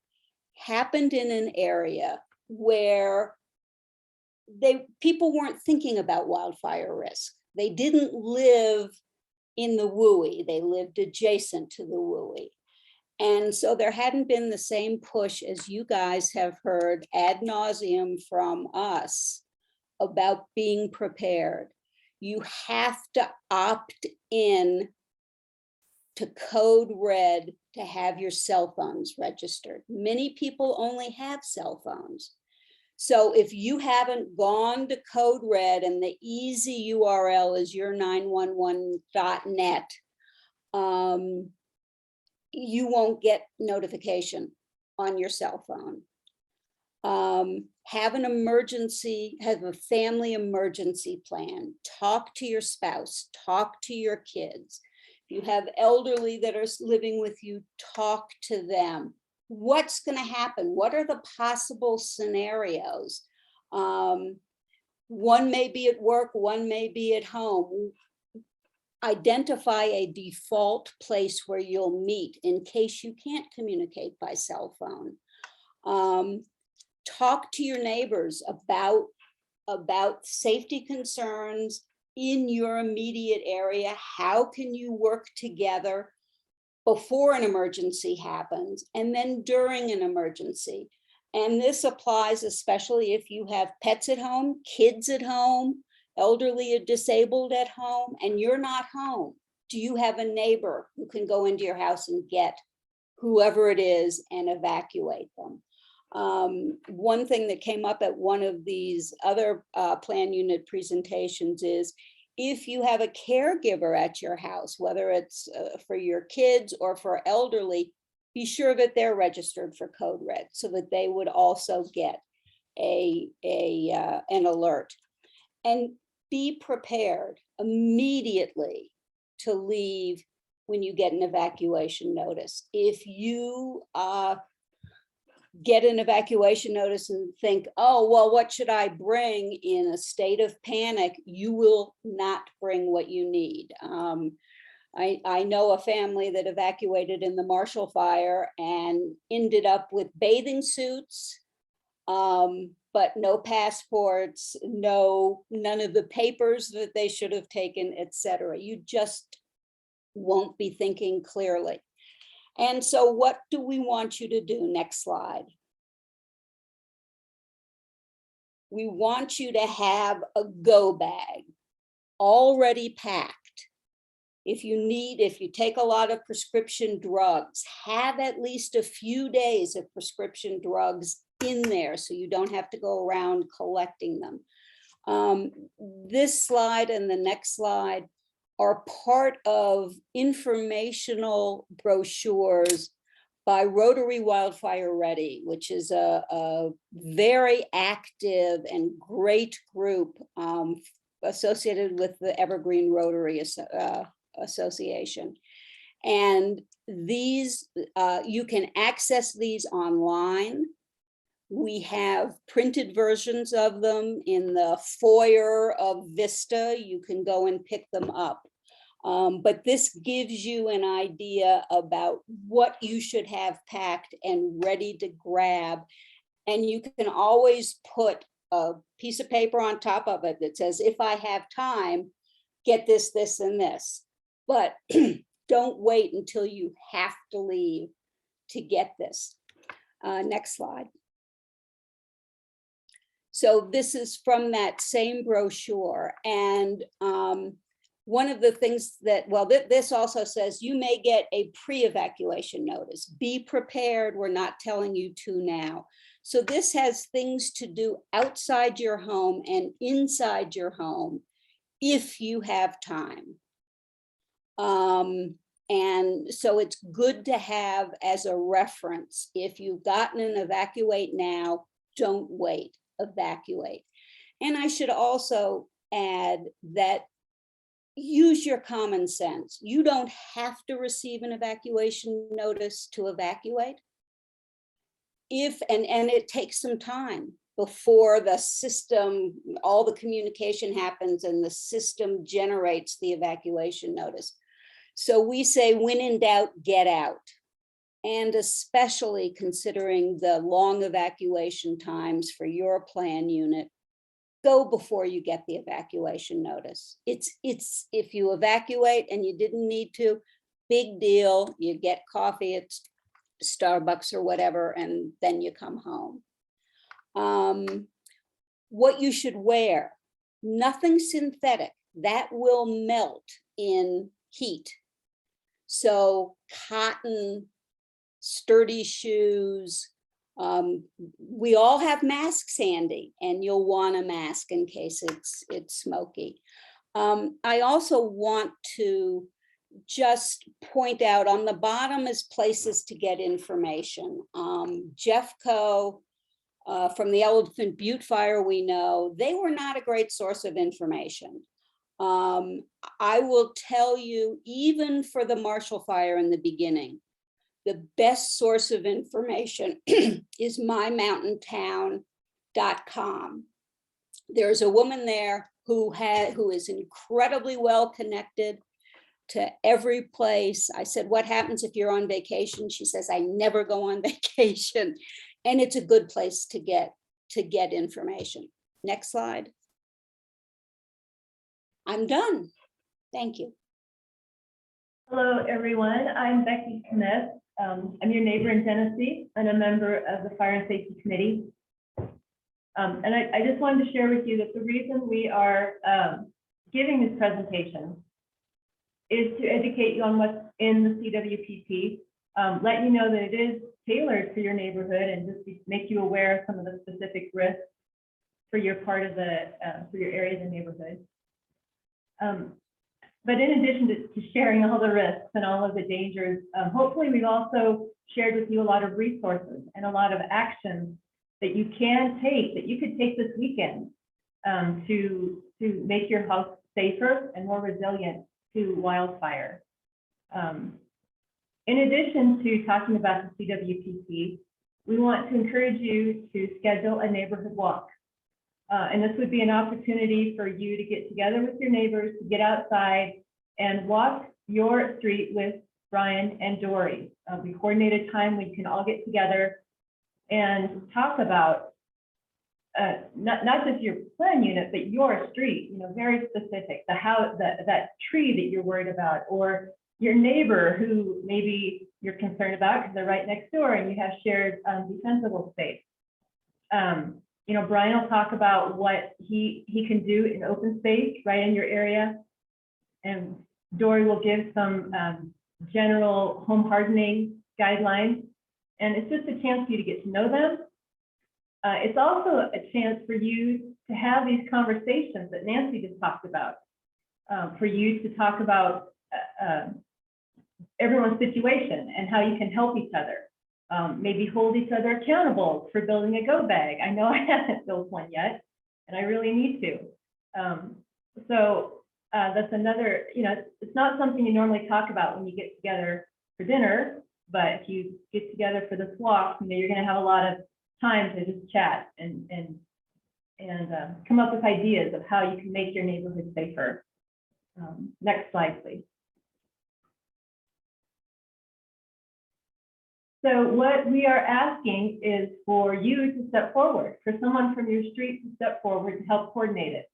happened in an area where people weren't thinking about wildfire risk. They didn't live in the WUI, they lived adjacent to the WUI. And so there hadn't been the same push as you guys have heard ad nauseum from us about being prepared. You have to opt in to code red to have your cell phones registered. Many people only have cell phones. So if you haven't gone to code red and the easy URL is your911.net, you won't get notification on your cell phone. Have a family emergency plan. Talk to your spouse, talk to your kids. If you have elderly that are living with you, talk to them. What's going to happen? What are the possible scenarios? One may be at work, one may be at home. Identify a default place where you'll meet in case you can't communicate by cell phone. Talk to your neighbors about safety concerns in your immediate area. How can you work together before an emergency happens and then during an emergency? And this applies especially if you have pets at home, kids at home, elderly or disabled at home and you're not home, do you have a neighbor who can go into your house and get whoever it is and evacuate them? One thing that came up at one of these other plan unit presentations is if you have a caregiver at your house, whether it's for your kids or for elderly, be sure that they're registered for Code Red so that they would also get an alert. And be prepared immediately to leave when you get an evacuation notice. If you get an evacuation notice and think, oh, well, what should I bring in a state of panic? You will not bring what you need. I know a family that evacuated in the Marshall Fire and ended up with bathing suits, but no passports, none of the papers that they should have taken, etc. You just won't be thinking clearly. And so what do we want you to do? Next slide. We want you to have a go bag already packed. If you take a lot of prescription drugs, have at least a few days of prescription drugs in there so you don't have to go around collecting them. This slide and the next slide are part of informational brochures by Rotary Wildfire Ready, which is a very active and great group associated with the Evergreen Rotary Association. And these, you can access these online. We have printed versions of them in the foyer of Vista. You can go and pick them up. But this gives you an idea about what you should have packed and ready to grab. And you can always put a piece of paper on top of it that says, if I have time, get this, this, and this. But don't wait until you have to leave to get this. Next slide. So this is from that same brochure. And one of the things that, well, this also says you may get a pre-evacuation notice. Be prepared. We're not telling you to now. So this has things to do outside your home and inside your home if you have time. And so it's good to have as a reference. If you've gotten an evacuate now, don't wait, evacuate. And I should also add that use your common sense. You don't have to receive an evacuation notice to evacuate. And it takes some time before the system, all the communication happens and the system generates the evacuation notice. So we say, when in doubt, get out. And especially considering the long evacuation times for your plan unit, go before you get the evacuation notice. It's if you evacuate and you didn't need to, big deal. You get coffee at Starbucks or whatever, and then you come home. What you should wear, nothing synthetic, that will melt in heat. So cotton, sturdy shoes. We all have masks handy, and you'll want a mask in case it's smoky. I also want to just point out on the bottom is places to get information. Jeffco from the Elephant Butte Fire, we know they were not a great source of information. I will tell you, even for the Marshall Fire in the beginning, the best source of information is mymountaintown.com. There's a woman there who is incredibly well connected to every place. I said, what happens if you're on vacation? She says, I never go on vacation. And it's a good place to get information. Next slide. I'm done. Thank you. Hello, everyone. I'm Becky Smith. I'm your neighbor in Genesee and a member of the Fire and Safety Committee. And I just wanted to share with you that the reason we are giving this presentation is to educate you on what's in the CWPP, let you know that it is tailored for your neighborhood and just make you aware of some of the specific risks for your part of the, for your area of the neighborhood. But in addition to sharing all the risks and all of the dangers, hopefully we've also shared with you a lot of resources and a lot of actions that you can take, that you could take this weekend to make your house safer and more resilient to wildfire. In addition to talking about the CWPP, we want to encourage you to schedule a neighborhood walk. And this would be an opportunity for you to get together with your neighbors, to get outside and walk your street with Brian and Dory. We coordinated time we can all get together and talk about not just your plan unit, but your street, very specific, that tree that you're worried about, or your neighbor who maybe you're concerned about because they're right next door and you have shared defensible space. Brian will talk about what he can do in open space right in your area. And Dory will give some general home hardening guidelines. And it's just a chance for you to get to know them. It's also a chance for you to have these conversations that Nancy just talked about, for you to talk about everyone's situation and how you can help each other. Maybe hold each other accountable for building a go bag. I know I haven't built one yet, and I really need to. So that's another, it's not something you normally talk about when you get together for dinner, but if you get together for this walk, you're going to have a lot of time to just chat and come up with ideas of how you can make your neighborhood safer. Next slide, please. So what we are asking is for you to step forward, for someone from your street to step forward to help coordinate it.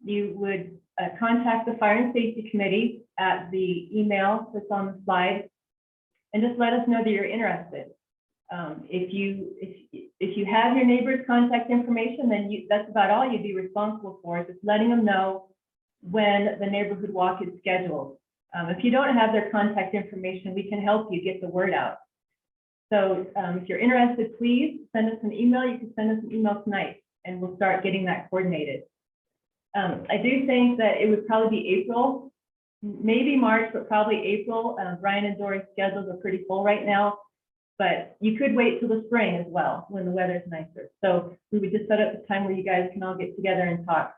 You would contact the Fire and Safety Committee at the email that's on the slide, and just let us know that you're interested. If you have your neighbor's contact information, then that's about all you'd be responsible for, just letting them know when the neighborhood walk is scheduled. If you don't have their contact information, we can help you get the word out. So if you're interested, please send us an email. You can send us an email tonight, and we'll start getting that coordinated. I do think that it would probably be April, maybe March, but probably April. Brian and Dory's schedules are pretty full right now, but you could wait till the spring as well when the weather's nicer. So we would just set up a time where you guys can all get together and talk.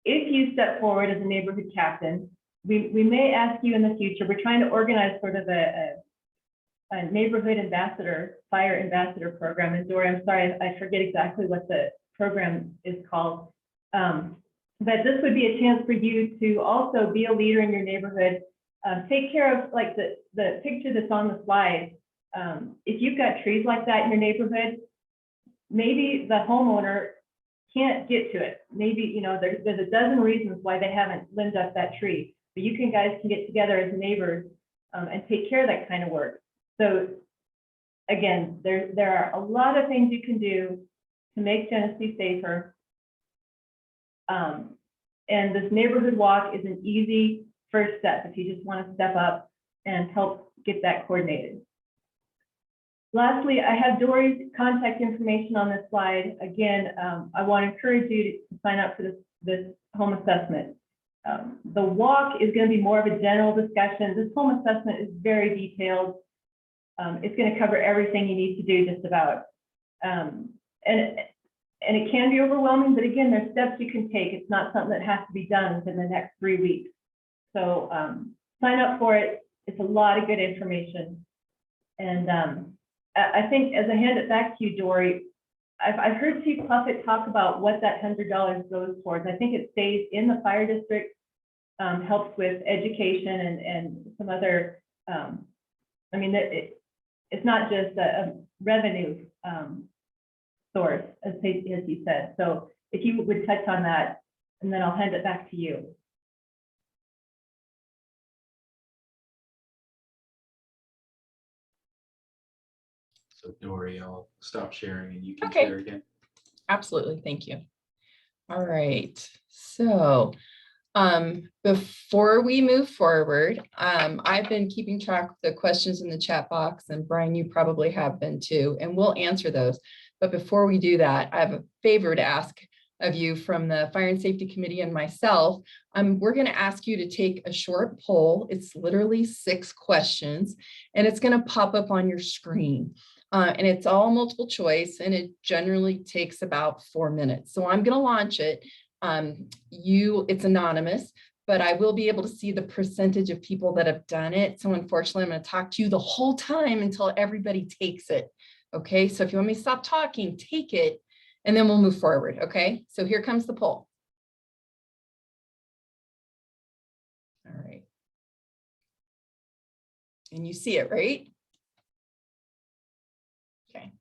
If you step forward as a neighborhood captain, we may ask you in the future. We're trying to organize sort of a neighborhood ambassador, fire ambassador program. And Dory, I'm sorry, I forget exactly what the program is called. But this would be a chance for you to also be a leader in your neighborhood. Take care of, like the picture that's on the slide. If you've got trees like that in your neighborhood, maybe the homeowner can't get to it. Maybe, there's a dozen reasons why they haven't limbed up that tree. But you guys can get together as neighbors and take care of that kind of work. So again, there are a lot of things you can do to make Genesee safer. And this neighborhood walk is an easy first step if you just want to step up and help get that coordinated. Lastly, I have Dory's contact information on this slide. Again, I want to encourage you to sign up for this home assessment. The walk is going to be more of a general discussion. This home assessment is very detailed. It's going to cover everything you need to do just about. And it can be overwhelming, but again, there's steps you can take. It's not something that has to be done within the next 3 weeks. So sign up for it. It's a lot of good information. And I think as I hand it back to you, Dory, I've heard Chief Puffett talk about what that $100 goes towards. I think it stays in the fire district, helps with education and some other, I mean, it's not just a revenue source, as he said. So if you would touch on that, and then I'll hand it back to you. So Dory, I'll stop sharing and you can Okay. share again. Absolutely. Thank you. All right. So before we move forward, I've been keeping track of the questions in the chat box, and Brian, you probably have been too, and we'll answer those. But before we do that, I have a favor to ask of you from the Fire and Safety Committee and myself. We're going to ask you to take a short poll. It's literally 6 questions, and it's going to pop up on your screen. And it's all multiple choice, and it generally takes about 4 minutes. So I'm going to launch it. It's anonymous, but I will be able to see the percentage of people that have done it. So unfortunately, I'm going to talk to you the whole time until everybody takes it. Okay, so if you want me to stop talking, take it, and then we'll move forward. Okay, so here comes the poll. All right. And you see it, right? Okay.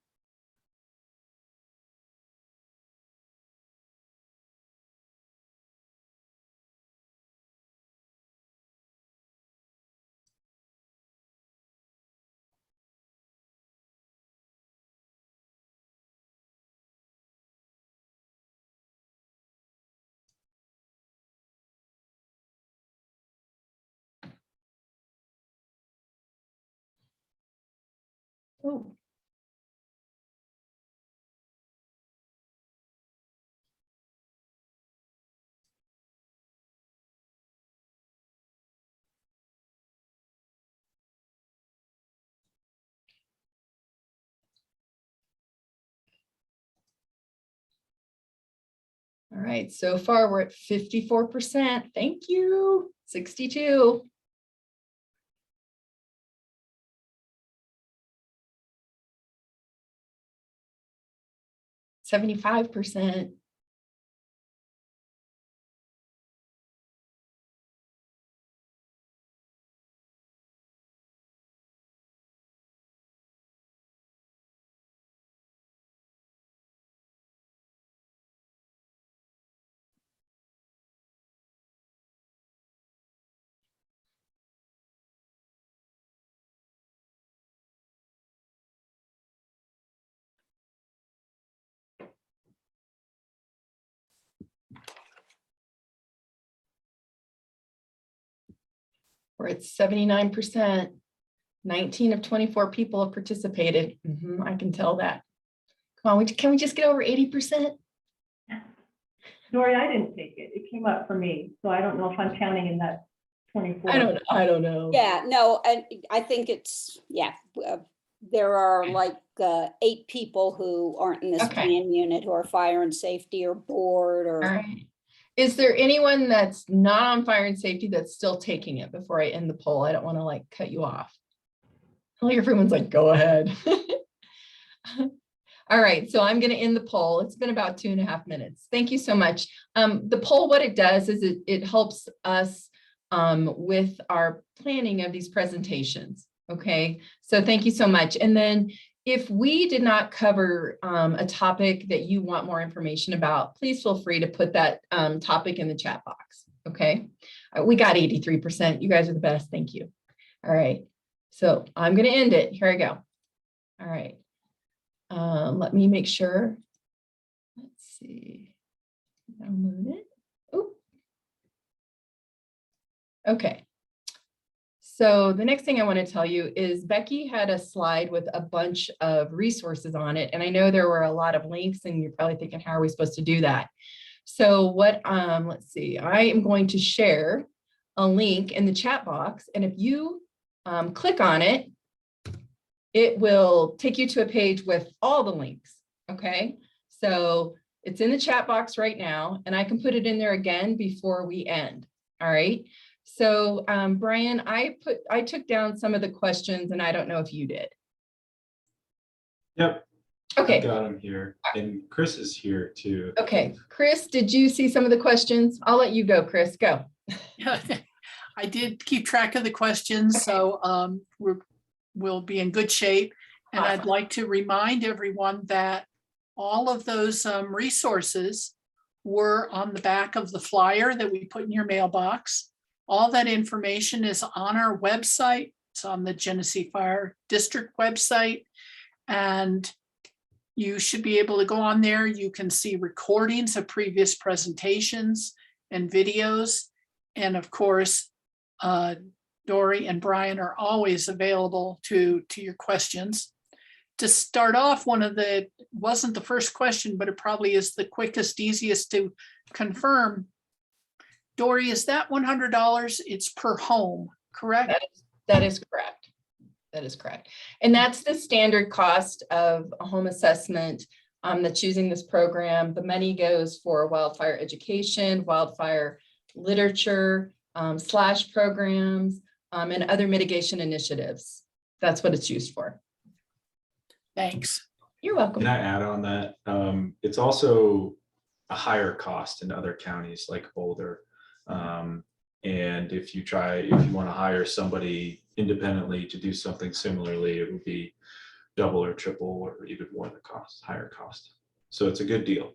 Oh. All right, so far we're at 54%. Thank you. 62. 75%. We're at 79%. 19 of 24 people have participated. I can tell that. Come on, can we just get over 80%? Dory, I didn't take it. It came up for me, so I don't know if I'm counting in that 24. I don't know. Yeah, no, and I think it's, yeah, there are like 8 people who aren't in this Okay. plan unit who are fire and safety or board or. All right. Is there anyone that's not on fire and safety that's still taking it before I end the poll? I don't want to like cut you off. Like everyone's like, go ahead. All right, so I'm going to end the poll. It's been about 2.5 minutes. Thank you so much. The poll, what it does is it helps us with our planning of these presentations. Okay, so thank you so much. And then if we did not cover a topic that you want more information about, please feel free to put that topic in the chat box. Okay, we got 83%. You guys are the best. Thank you. All right, so I'm going to end it. Here I go. All right. Let me make sure. Let's see. Download it. Oop. Okay. So the next thing I want to tell you is Becky had a slide with a bunch of resources on it. And I know there were a lot of links and you're probably thinking, how are we supposed to do that? So what, let's see, I am going to share a link in the chat box. And if you click on it, it will take you to a page with all the links. Okay. So it's in the chat box right now, and I can put it in there again before we end. All right. So Brian, I took down some of the questions and I don't know if you did. Yep. Okay. I've got them here, and Chris is here too. Okay. Chris, did you see some of the questions? I'll let you go, Chris, go. I did keep track of the questions, Okay. so we'll be in good shape. And Awesome. I'd like to remind everyone that all of those resources were on the back of the flyer that we put in your mailbox. All that information is on our website. It's on the Genesee Fire District website. And you should be able to go on there. You can see recordings of previous presentations and videos. And of course, Dory and Brian are always available to your questions. To start off, wasn't the first question, but it probably is the quickest, easiest to confirm. Dory, is that $100? It's per home, correct? That is correct. That is correct. And that's the standard cost of a home assessment that's using this program. The money goes for wildfire education, wildfire literature, slash programs, and other mitigation initiatives. That's what it's used for. Thanks. You're welcome. Can I add on that? It's also a higher cost in other counties like Boulder. And if you want to hire somebody independently to do something similarly, it would be double or triple or even more the cost, higher cost. So it's a good deal.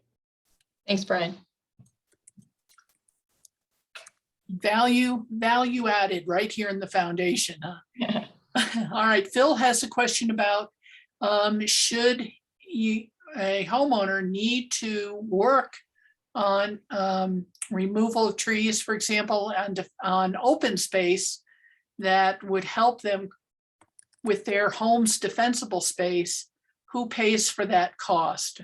Thanks, Brian. Value added right here in the foundation, huh? All right, Phil has a question about should a homeowner need to work on removal of trees, for example, on open space that would help them with their home's defensible space. Who pays for that cost?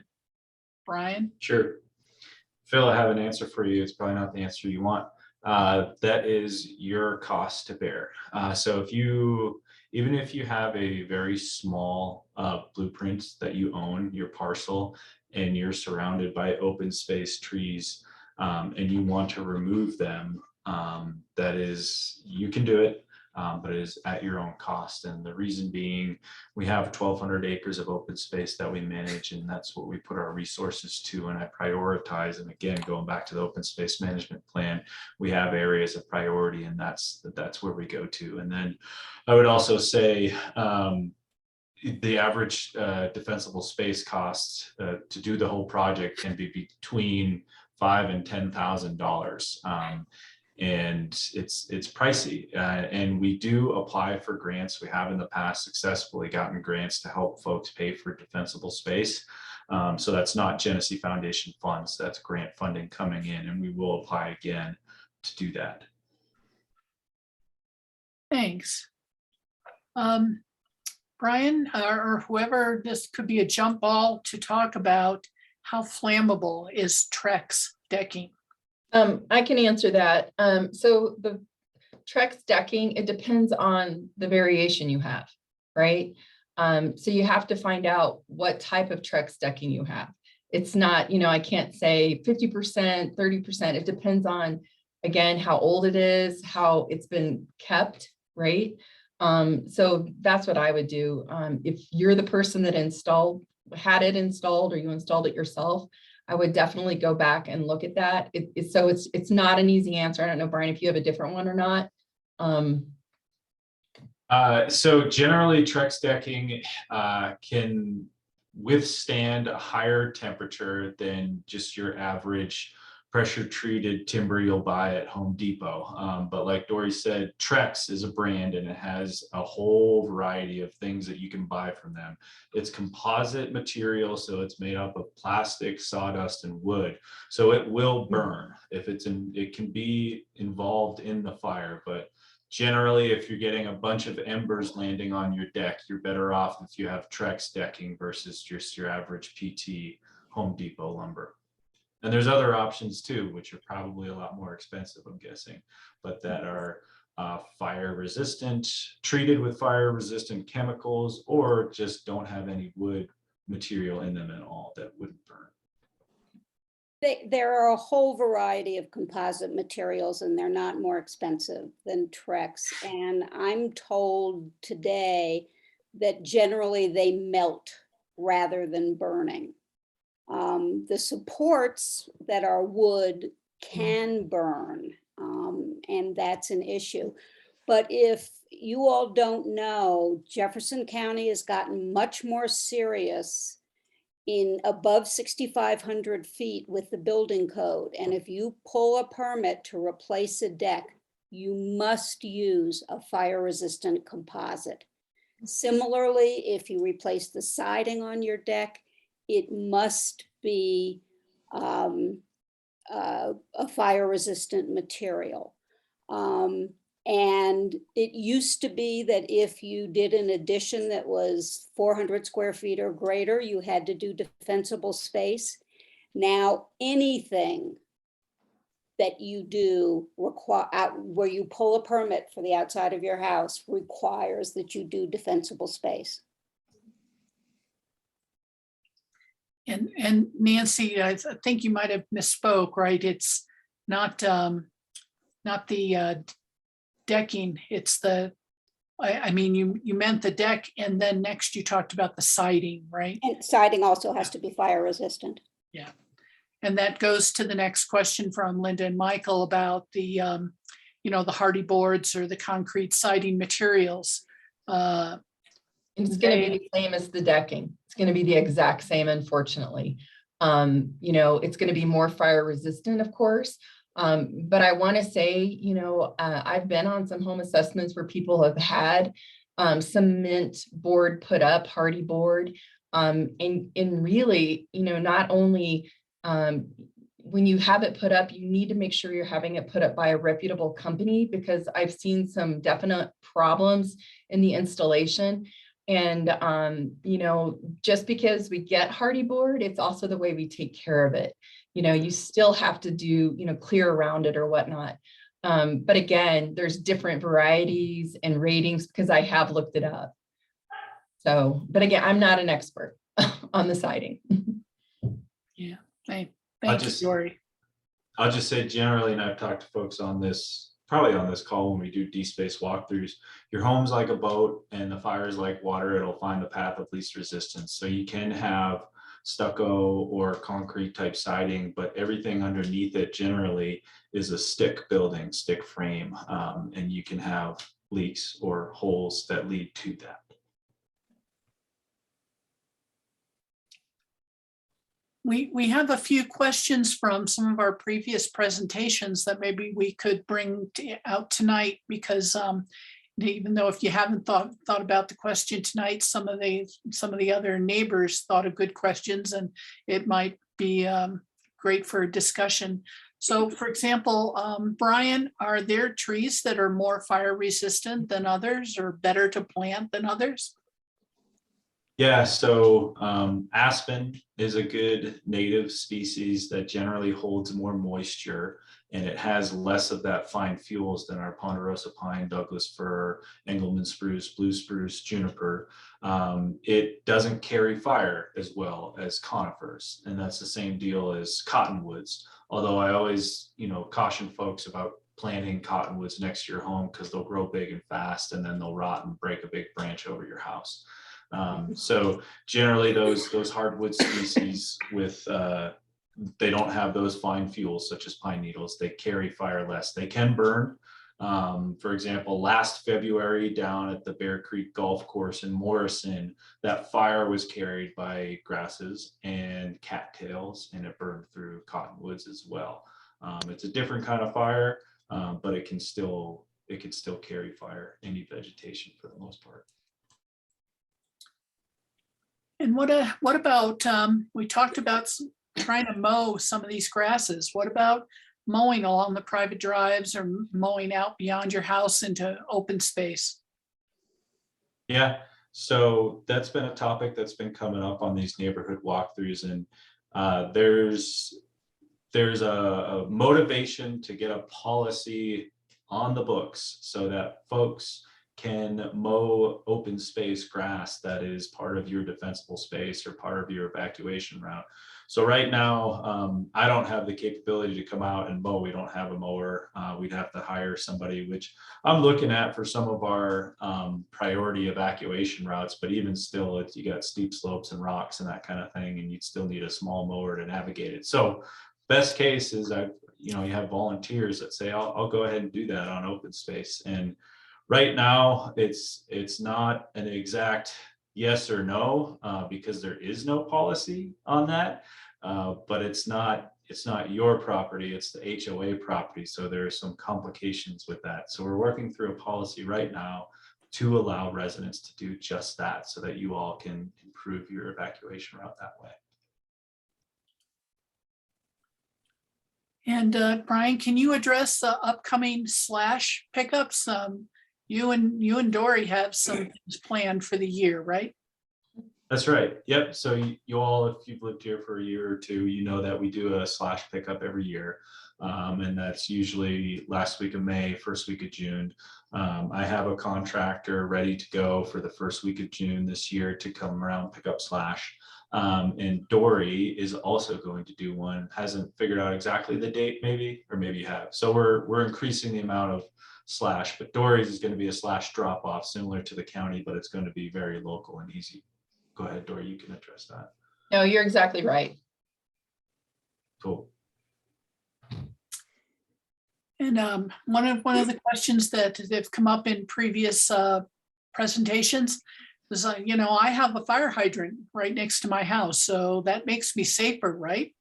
Brian? Sure. Phil, I have an answer for you. It's probably not the answer you want. That is your cost to bear. So even if you have a very small blueprint that you own, your parcel, and you're surrounded by open space trees, and you want to remove them, you can do it, but it is at your own cost. And the reason being, we have 1,200 acres of open space that we manage, and that's what we put our resources to. And I prioritize, and again, going back to the open space management plan, we have areas of priority, and that's where we go to. And then I would also say, the average defensible space costs to do the whole project can be between $5,000 and $10,000, and it's pricey. And we do apply for grants. We have in the past successfully gotten grants to help folks pay for defensible space. So that's not Genesee Foundation funds. That's grant funding coming in, and we will apply again to do that. Thanks. Brian, or whoever, this could be a jump ball to talk about how flammable is Trex decking. I can answer that. So the Trex decking, it depends on the variation you have, right? So you have to find out what type of Trex decking you have. It's not, I can't say 50%, 30%. It depends on, again, how old it is, how it's been kept, right? So that's what I would do. If you're the person that had it installed, or you installed it yourself, I would definitely go back and look at that. It's not an easy answer. I don't know, Brian, if you have a different one or not. So generally, Trex decking can withstand a higher temperature than just your average pressure treated timber you'll buy at Home Depot. But like Dory said, Trex is a brand, and it has a whole variety of things that you can buy from them. It's composite material, so it's made up of plastic, sawdust, and wood. So it will burn if it can be involved in the fire. But generally, if you're getting a bunch of embers landing on your deck, you're better off if you have Trex decking versus just your average PT Home Depot lumber. And there's other options too, which are probably a lot more expensive, I'm guessing, but that are fire resistant, treated with fire resistant chemicals, or just don't have any wood material in them at all that wouldn't burn. There are a whole variety of composite materials, and they're not more expensive than Trex. And I'm told today that generally they melt rather than burning. The supports that are wood can burn, and that's an issue. But if you all don't know, Jefferson County has gotten much more serious in above 6,500 feet with the building code. And if you pull a permit to replace a deck, you must use a fire resistant composite. Similarly, if you replace the siding on your deck, it must be a fire-resistant material. And it used to be that if you did an addition that was 400 square feet or greater, you had to do defensible space. Now, anything that you do where you pull a permit for the outside of your house requires that you do defensible space. And Nancy, I think you might have misspoke, right? It's not the decking, it's I mean, you meant the deck, and then next you talked about the siding, right? And siding also has to be fire resistant. Yeah. And that goes to the next question from Linda and Michael about the, the hardy boards or the concrete siding materials. It's going to be the same as the decking. It's going to be the exact same, unfortunately. It's going to be more fire resistant, of course. But I want to say, I've been on some home assessments where people have had cement board put up, hardy board. And really, not only when you have it put up, you need to make sure you're having it put up by a reputable company, because I've seen some definite problems in the installation. And, just because we get hardy board, it's also the way we take care of it. You still have to do, clear around it or whatnot. But again, there's different varieties and ratings because I have looked it up. So, but again, I'm not an expert on the siding. Yeah, thank you, Dory. I'll just say generally, and I've talked to folks on this, probably on this call when we do D-space walkthroughs, your home's like a boat and the fire is like water. It'll find the path of least resistance. So you can have stucco or concrete type siding, but everything underneath it generally is a stick building, stick frame, and you can have leaks or holes that lead to that. We have a few questions from some of our previous presentations that maybe we could bring out tonight, because even though if you haven't thought about the question tonight, some of the other neighbors thought of good questions, and it might be great for discussion. So, for example, Brian, are there trees that are more fire resistant than others or better to plant than others? Yeah, so aspen is a good native species that generally holds more moisture, and it has less of that fine fuels than our ponderosa pine, Douglas fir, Engelmann spruce, blue spruce, juniper. It doesn't carry fire as well as conifers, and that's the same deal as cottonwoods. Although I always, caution folks about planting cottonwoods next to your home, because they'll grow big and fast, and then they'll rot and break a big branch over your house. So generally those hardwood species with, they don't have those fine fuels such as pine needles. They carry fire less. They can burn. For example, last February down at the Bear Creek Golf Course in Morrison, that fire was carried by grasses and cattails, and it burned through cottonwoods as well. It's a different kind of fire, but it can still carry fire, any vegetation for the most part. And what about, we talked about trying to mow some of these grasses. What about mowing along the private drives or mowing out beyond your house into open space? Yeah, so that's been a topic that's been coming up on these neighborhood walkthroughs, and there's a motivation to get a policy on the books so that folks can mow open space grass that is part of your defensible space or part of your evacuation route. So right now, I don't have the capability to come out and mow. We don't have a mower. We'd have to hire somebody, which I'm looking at for some of our priority evacuation routes. But even still, you got steep slopes and rocks and that kind of thing, and you'd still need a small mower to navigate it. So best case is you have volunteers that say, I'll go ahead and do that on open space. And right now, it's not an exact yes or no, because there is no policy on that. But it's not your property, it's the HOA property. So there are some complications with that. So we're working through a policy right now to allow residents to do just that so that you all can improve your evacuation route that way. And Brian, can you address the upcoming slash pickups? You and Dory have some things planned for the year, right? That's right. Yep. So you all, if you've lived here for a year or two, you know that we do a slash pickup every year. And that's usually last week of May, first week of June. I have a contractor ready to go for the first week of June this year to come around, pick up slash. And Dory is also going to do one. Hasn't figured out exactly the date, maybe, or maybe you have. So we're increasing the amount of slash, but Dory's is going to be a slash drop off similar to the county, but it's going to be very local and easy. Go ahead, Dory, you can address that. No, you're exactly right. Cool. And one of the questions that have come up in previous presentations was, you know, I have a fire hydrant right next to my house, so that makes me safer, right?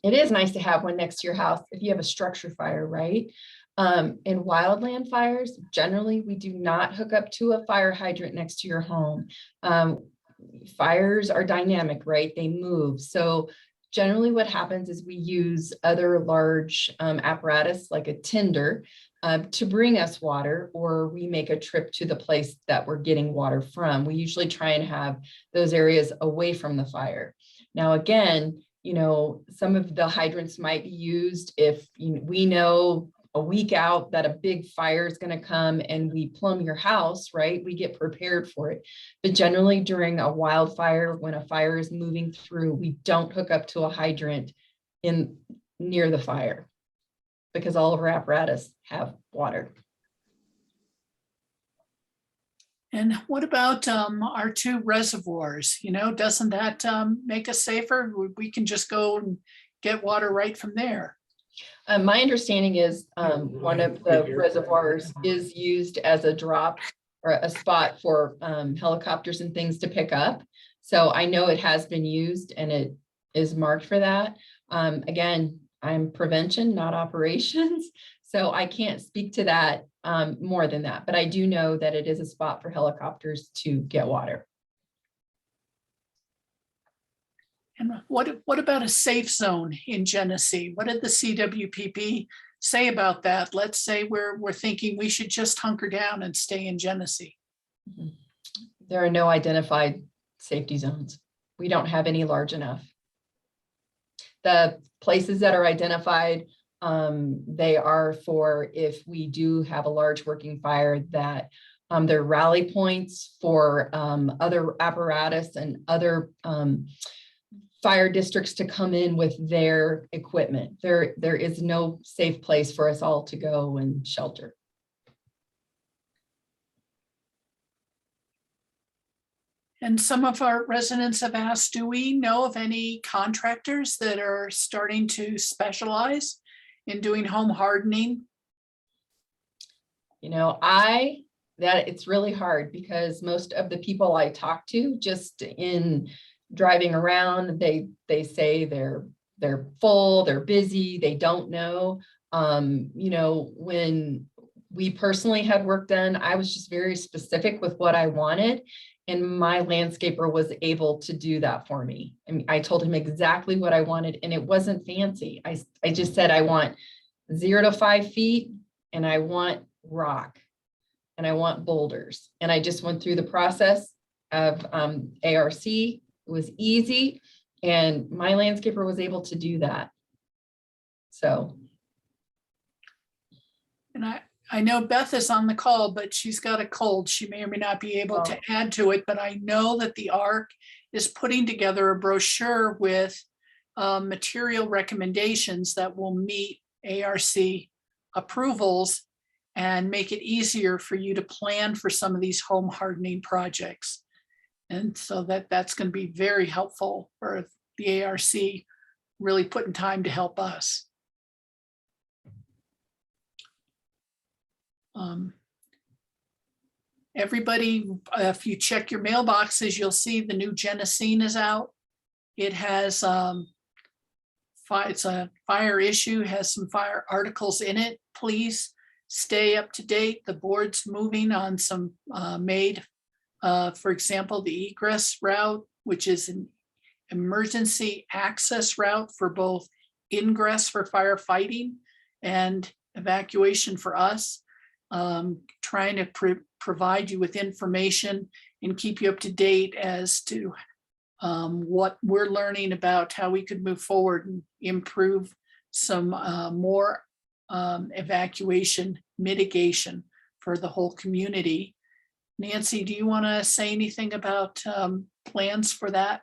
It is nice to have one next to your house if you have a structure fire, right? In wildland fires, generally, we do not hook up to a fire hydrant next to your home. Fires are dynamic, right? They move. So generally what happens is we use other large apparatus like a tender to bring us water, or we make a trip to the place that we're getting water from. We usually try and have those areas away from the fire. Now, again, you know, some of the hydrants might be used if we know a week out that a big fire is going to come and we plumb your house, right? We get prepared for it. But generally during a wildfire, when a fire is moving through, we don't hook up to a hydrant in near the fire because all of our apparatus have water. And what about our two reservoirs? You know, doesn't that make us safer? We can just go and get water right from there. My understanding is one of the reservoirs is used as a drop or a spot for helicopters and things to pick up. So I know it has been used and it is marked for that. Again, I'm prevention, not operations. So I can't speak to that more than that, but I do know that it is a spot for helicopters to get water. And what about a safe zone in Genesee? What did the CWPP say about that? Let's say we're thinking we should just hunker down and stay in Genesee. There are no identified safety zones. We don't have any large enough. The places that are identified, they are for if we do have a large working fire that they're rally points for other apparatus and other fire districts to come in with their equipment. There is no safe place for us all to go and shelter. And some of our residents have asked, do we know of any contractors that are starting to specialize in doing home hardening? You know, it's really hard because most of the people I talk to just in driving around, they say they're full, they're busy, they don't know. You know, when we personally had work done, I was just very specific with what I wanted. And my landscaper was able to do that for me. I mean, I told him exactly what I wanted and it wasn't fancy. I just said, I want 0 to 5 feet and I want rock and I want boulders. And I just went through the process of ARC. It was easy and my landscaper was able to do that. So. And I know Beth is on the call, but she's got a cold. She may or may not be able to add to it, but I know that the ARC is putting together a brochure with material recommendations that will meet ARC approvals and make it easier for you to plan for some of these home hardening projects. And so that's going to be very helpful for the ARC really putting time to help us. Everybody, if you check your mailboxes, you'll see the new Genesee is out. It has it's a fire issue, has some fire articles in it. Please stay up to date. The board's moving on some for example, the egress route, which is an emergency access route for both ingress for firefighting and evacuation for us. Trying to provide you with information and keep you up to date as to what we're learning about how we could move forward and improve some more evacuation mitigation for the whole community. Nancy, do you want to say anything about plans for that?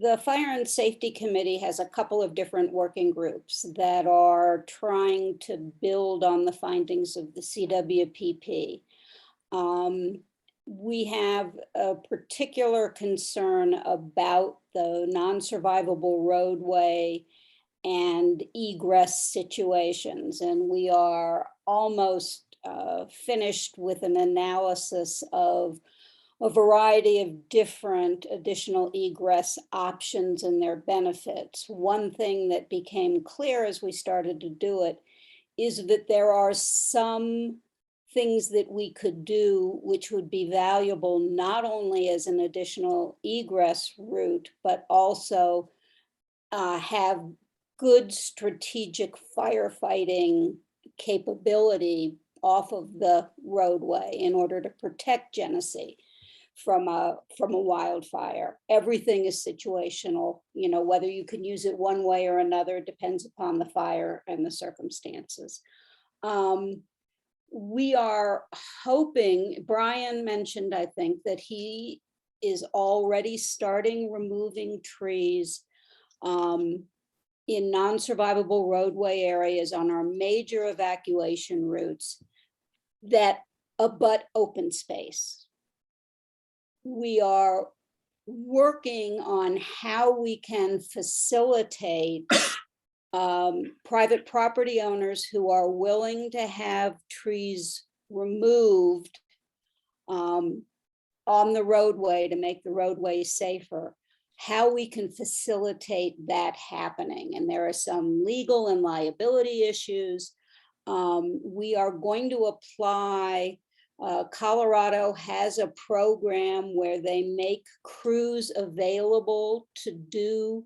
The Fire and Safety Committee has a couple of different working groups that are trying to build on the findings of the CWPP. We have a particular concern about the non-survivable roadway and egress situations, and we are almost finished with an analysis of a variety of different additional egress options and their benefits. One thing that became clear as we started to do it is that there are some things that we could do which would be valuable not only as an additional egress route, but also have good strategic firefighting capability off of the roadway in order to protect Genesee from a wildfire. Everything is situational, whether you can use it one way or another depends upon the fire and the circumstances. We are hoping, Brian mentioned, I think, that he is already starting removing trees in non-survivable roadway areas on our major evacuation routes that abut open space. We are working on how we can facilitate private property owners who are willing to have trees removed on the roadway to make the roadway safer, how we can facilitate that happening. And there are some legal and liability issues. We are going to apply. Colorado has a program where they make crews available to do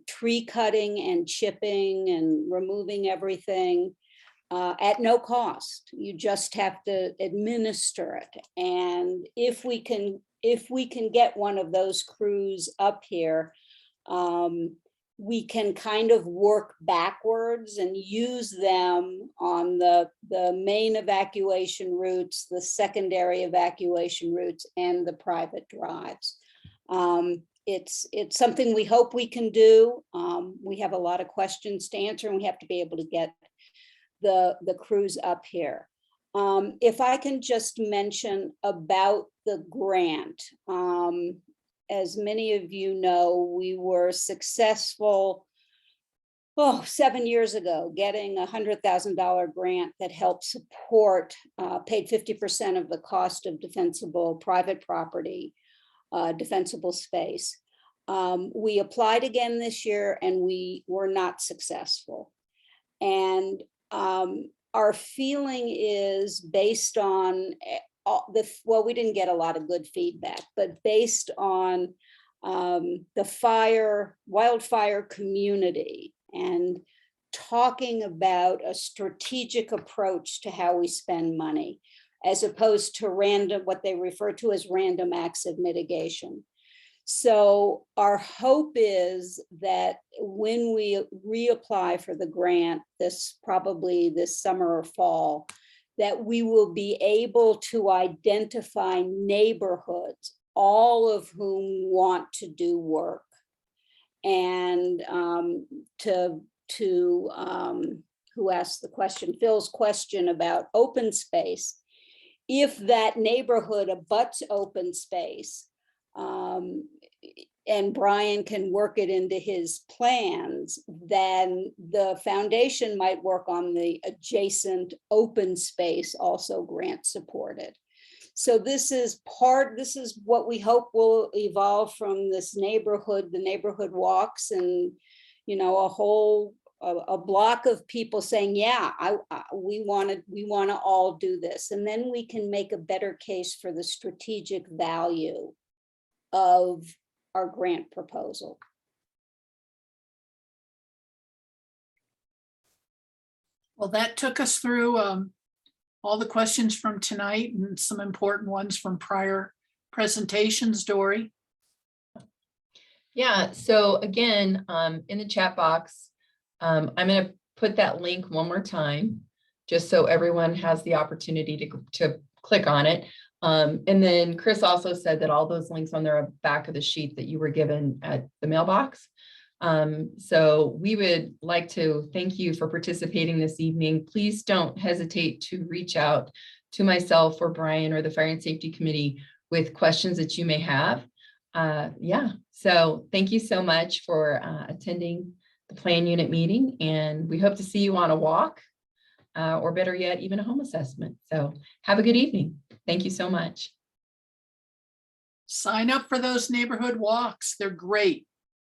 tree cutting and chipping and removing everything at no cost. You just have to administer it. And if we can get one of those crews up here, we can kind of work backwards and use them on the main evacuation routes, the secondary evacuation routes, and the private drives. It's something we hope we can do. We have a lot of questions to answer, and we have to be able to get the crews up here. If I can just mention about the grant. As many of you know, we were successful 7 years ago, getting a $100,000 grant that helped support, paid 50% of the cost of defensible private property, defensible space. We applied again this year and we were not successful. And our feeling is based on we didn't get a lot of good feedback, but based on the wildfire community and talking about a strategic approach to how we spend money, as opposed to what they refer to as random acts of mitigation. So our hope is that when we reapply for the grant, probably this summer or fall, that we will be able to identify neighborhoods, all of whom want to do work. And who asked the question, Phil's question about open space, if that neighborhood abuts open space, and Brian can work it into his plans, then the foundation might work on the adjacent open space, also grant supported. So this is what we hope will evolve from this neighborhood, the neighborhood walks, and, you know, a block of people saying, yeah, we want to all do this. And then we can make a better case for the strategic value of our grant proposal. Well, that took us through all the questions from tonight and some important ones from prior presentations, Dory. Yeah, so again, in the chat box, I'm going to put that link one more time, just so everyone has the opportunity to click on it. And then Chris also said that all those links on the back of the sheet that you were given at the mailbox. So we would like to thank you for participating this evening. Please don't hesitate to reach out to myself or Brian or the Fire and Safety Committee with questions that you may have. Yeah, so thank you so much for attending the plan unit meeting, and we hope to see you on a walk or better yet, even a home assessment. So have a good evening. Thank you so much. Sign up for those neighborhood walks. They're great.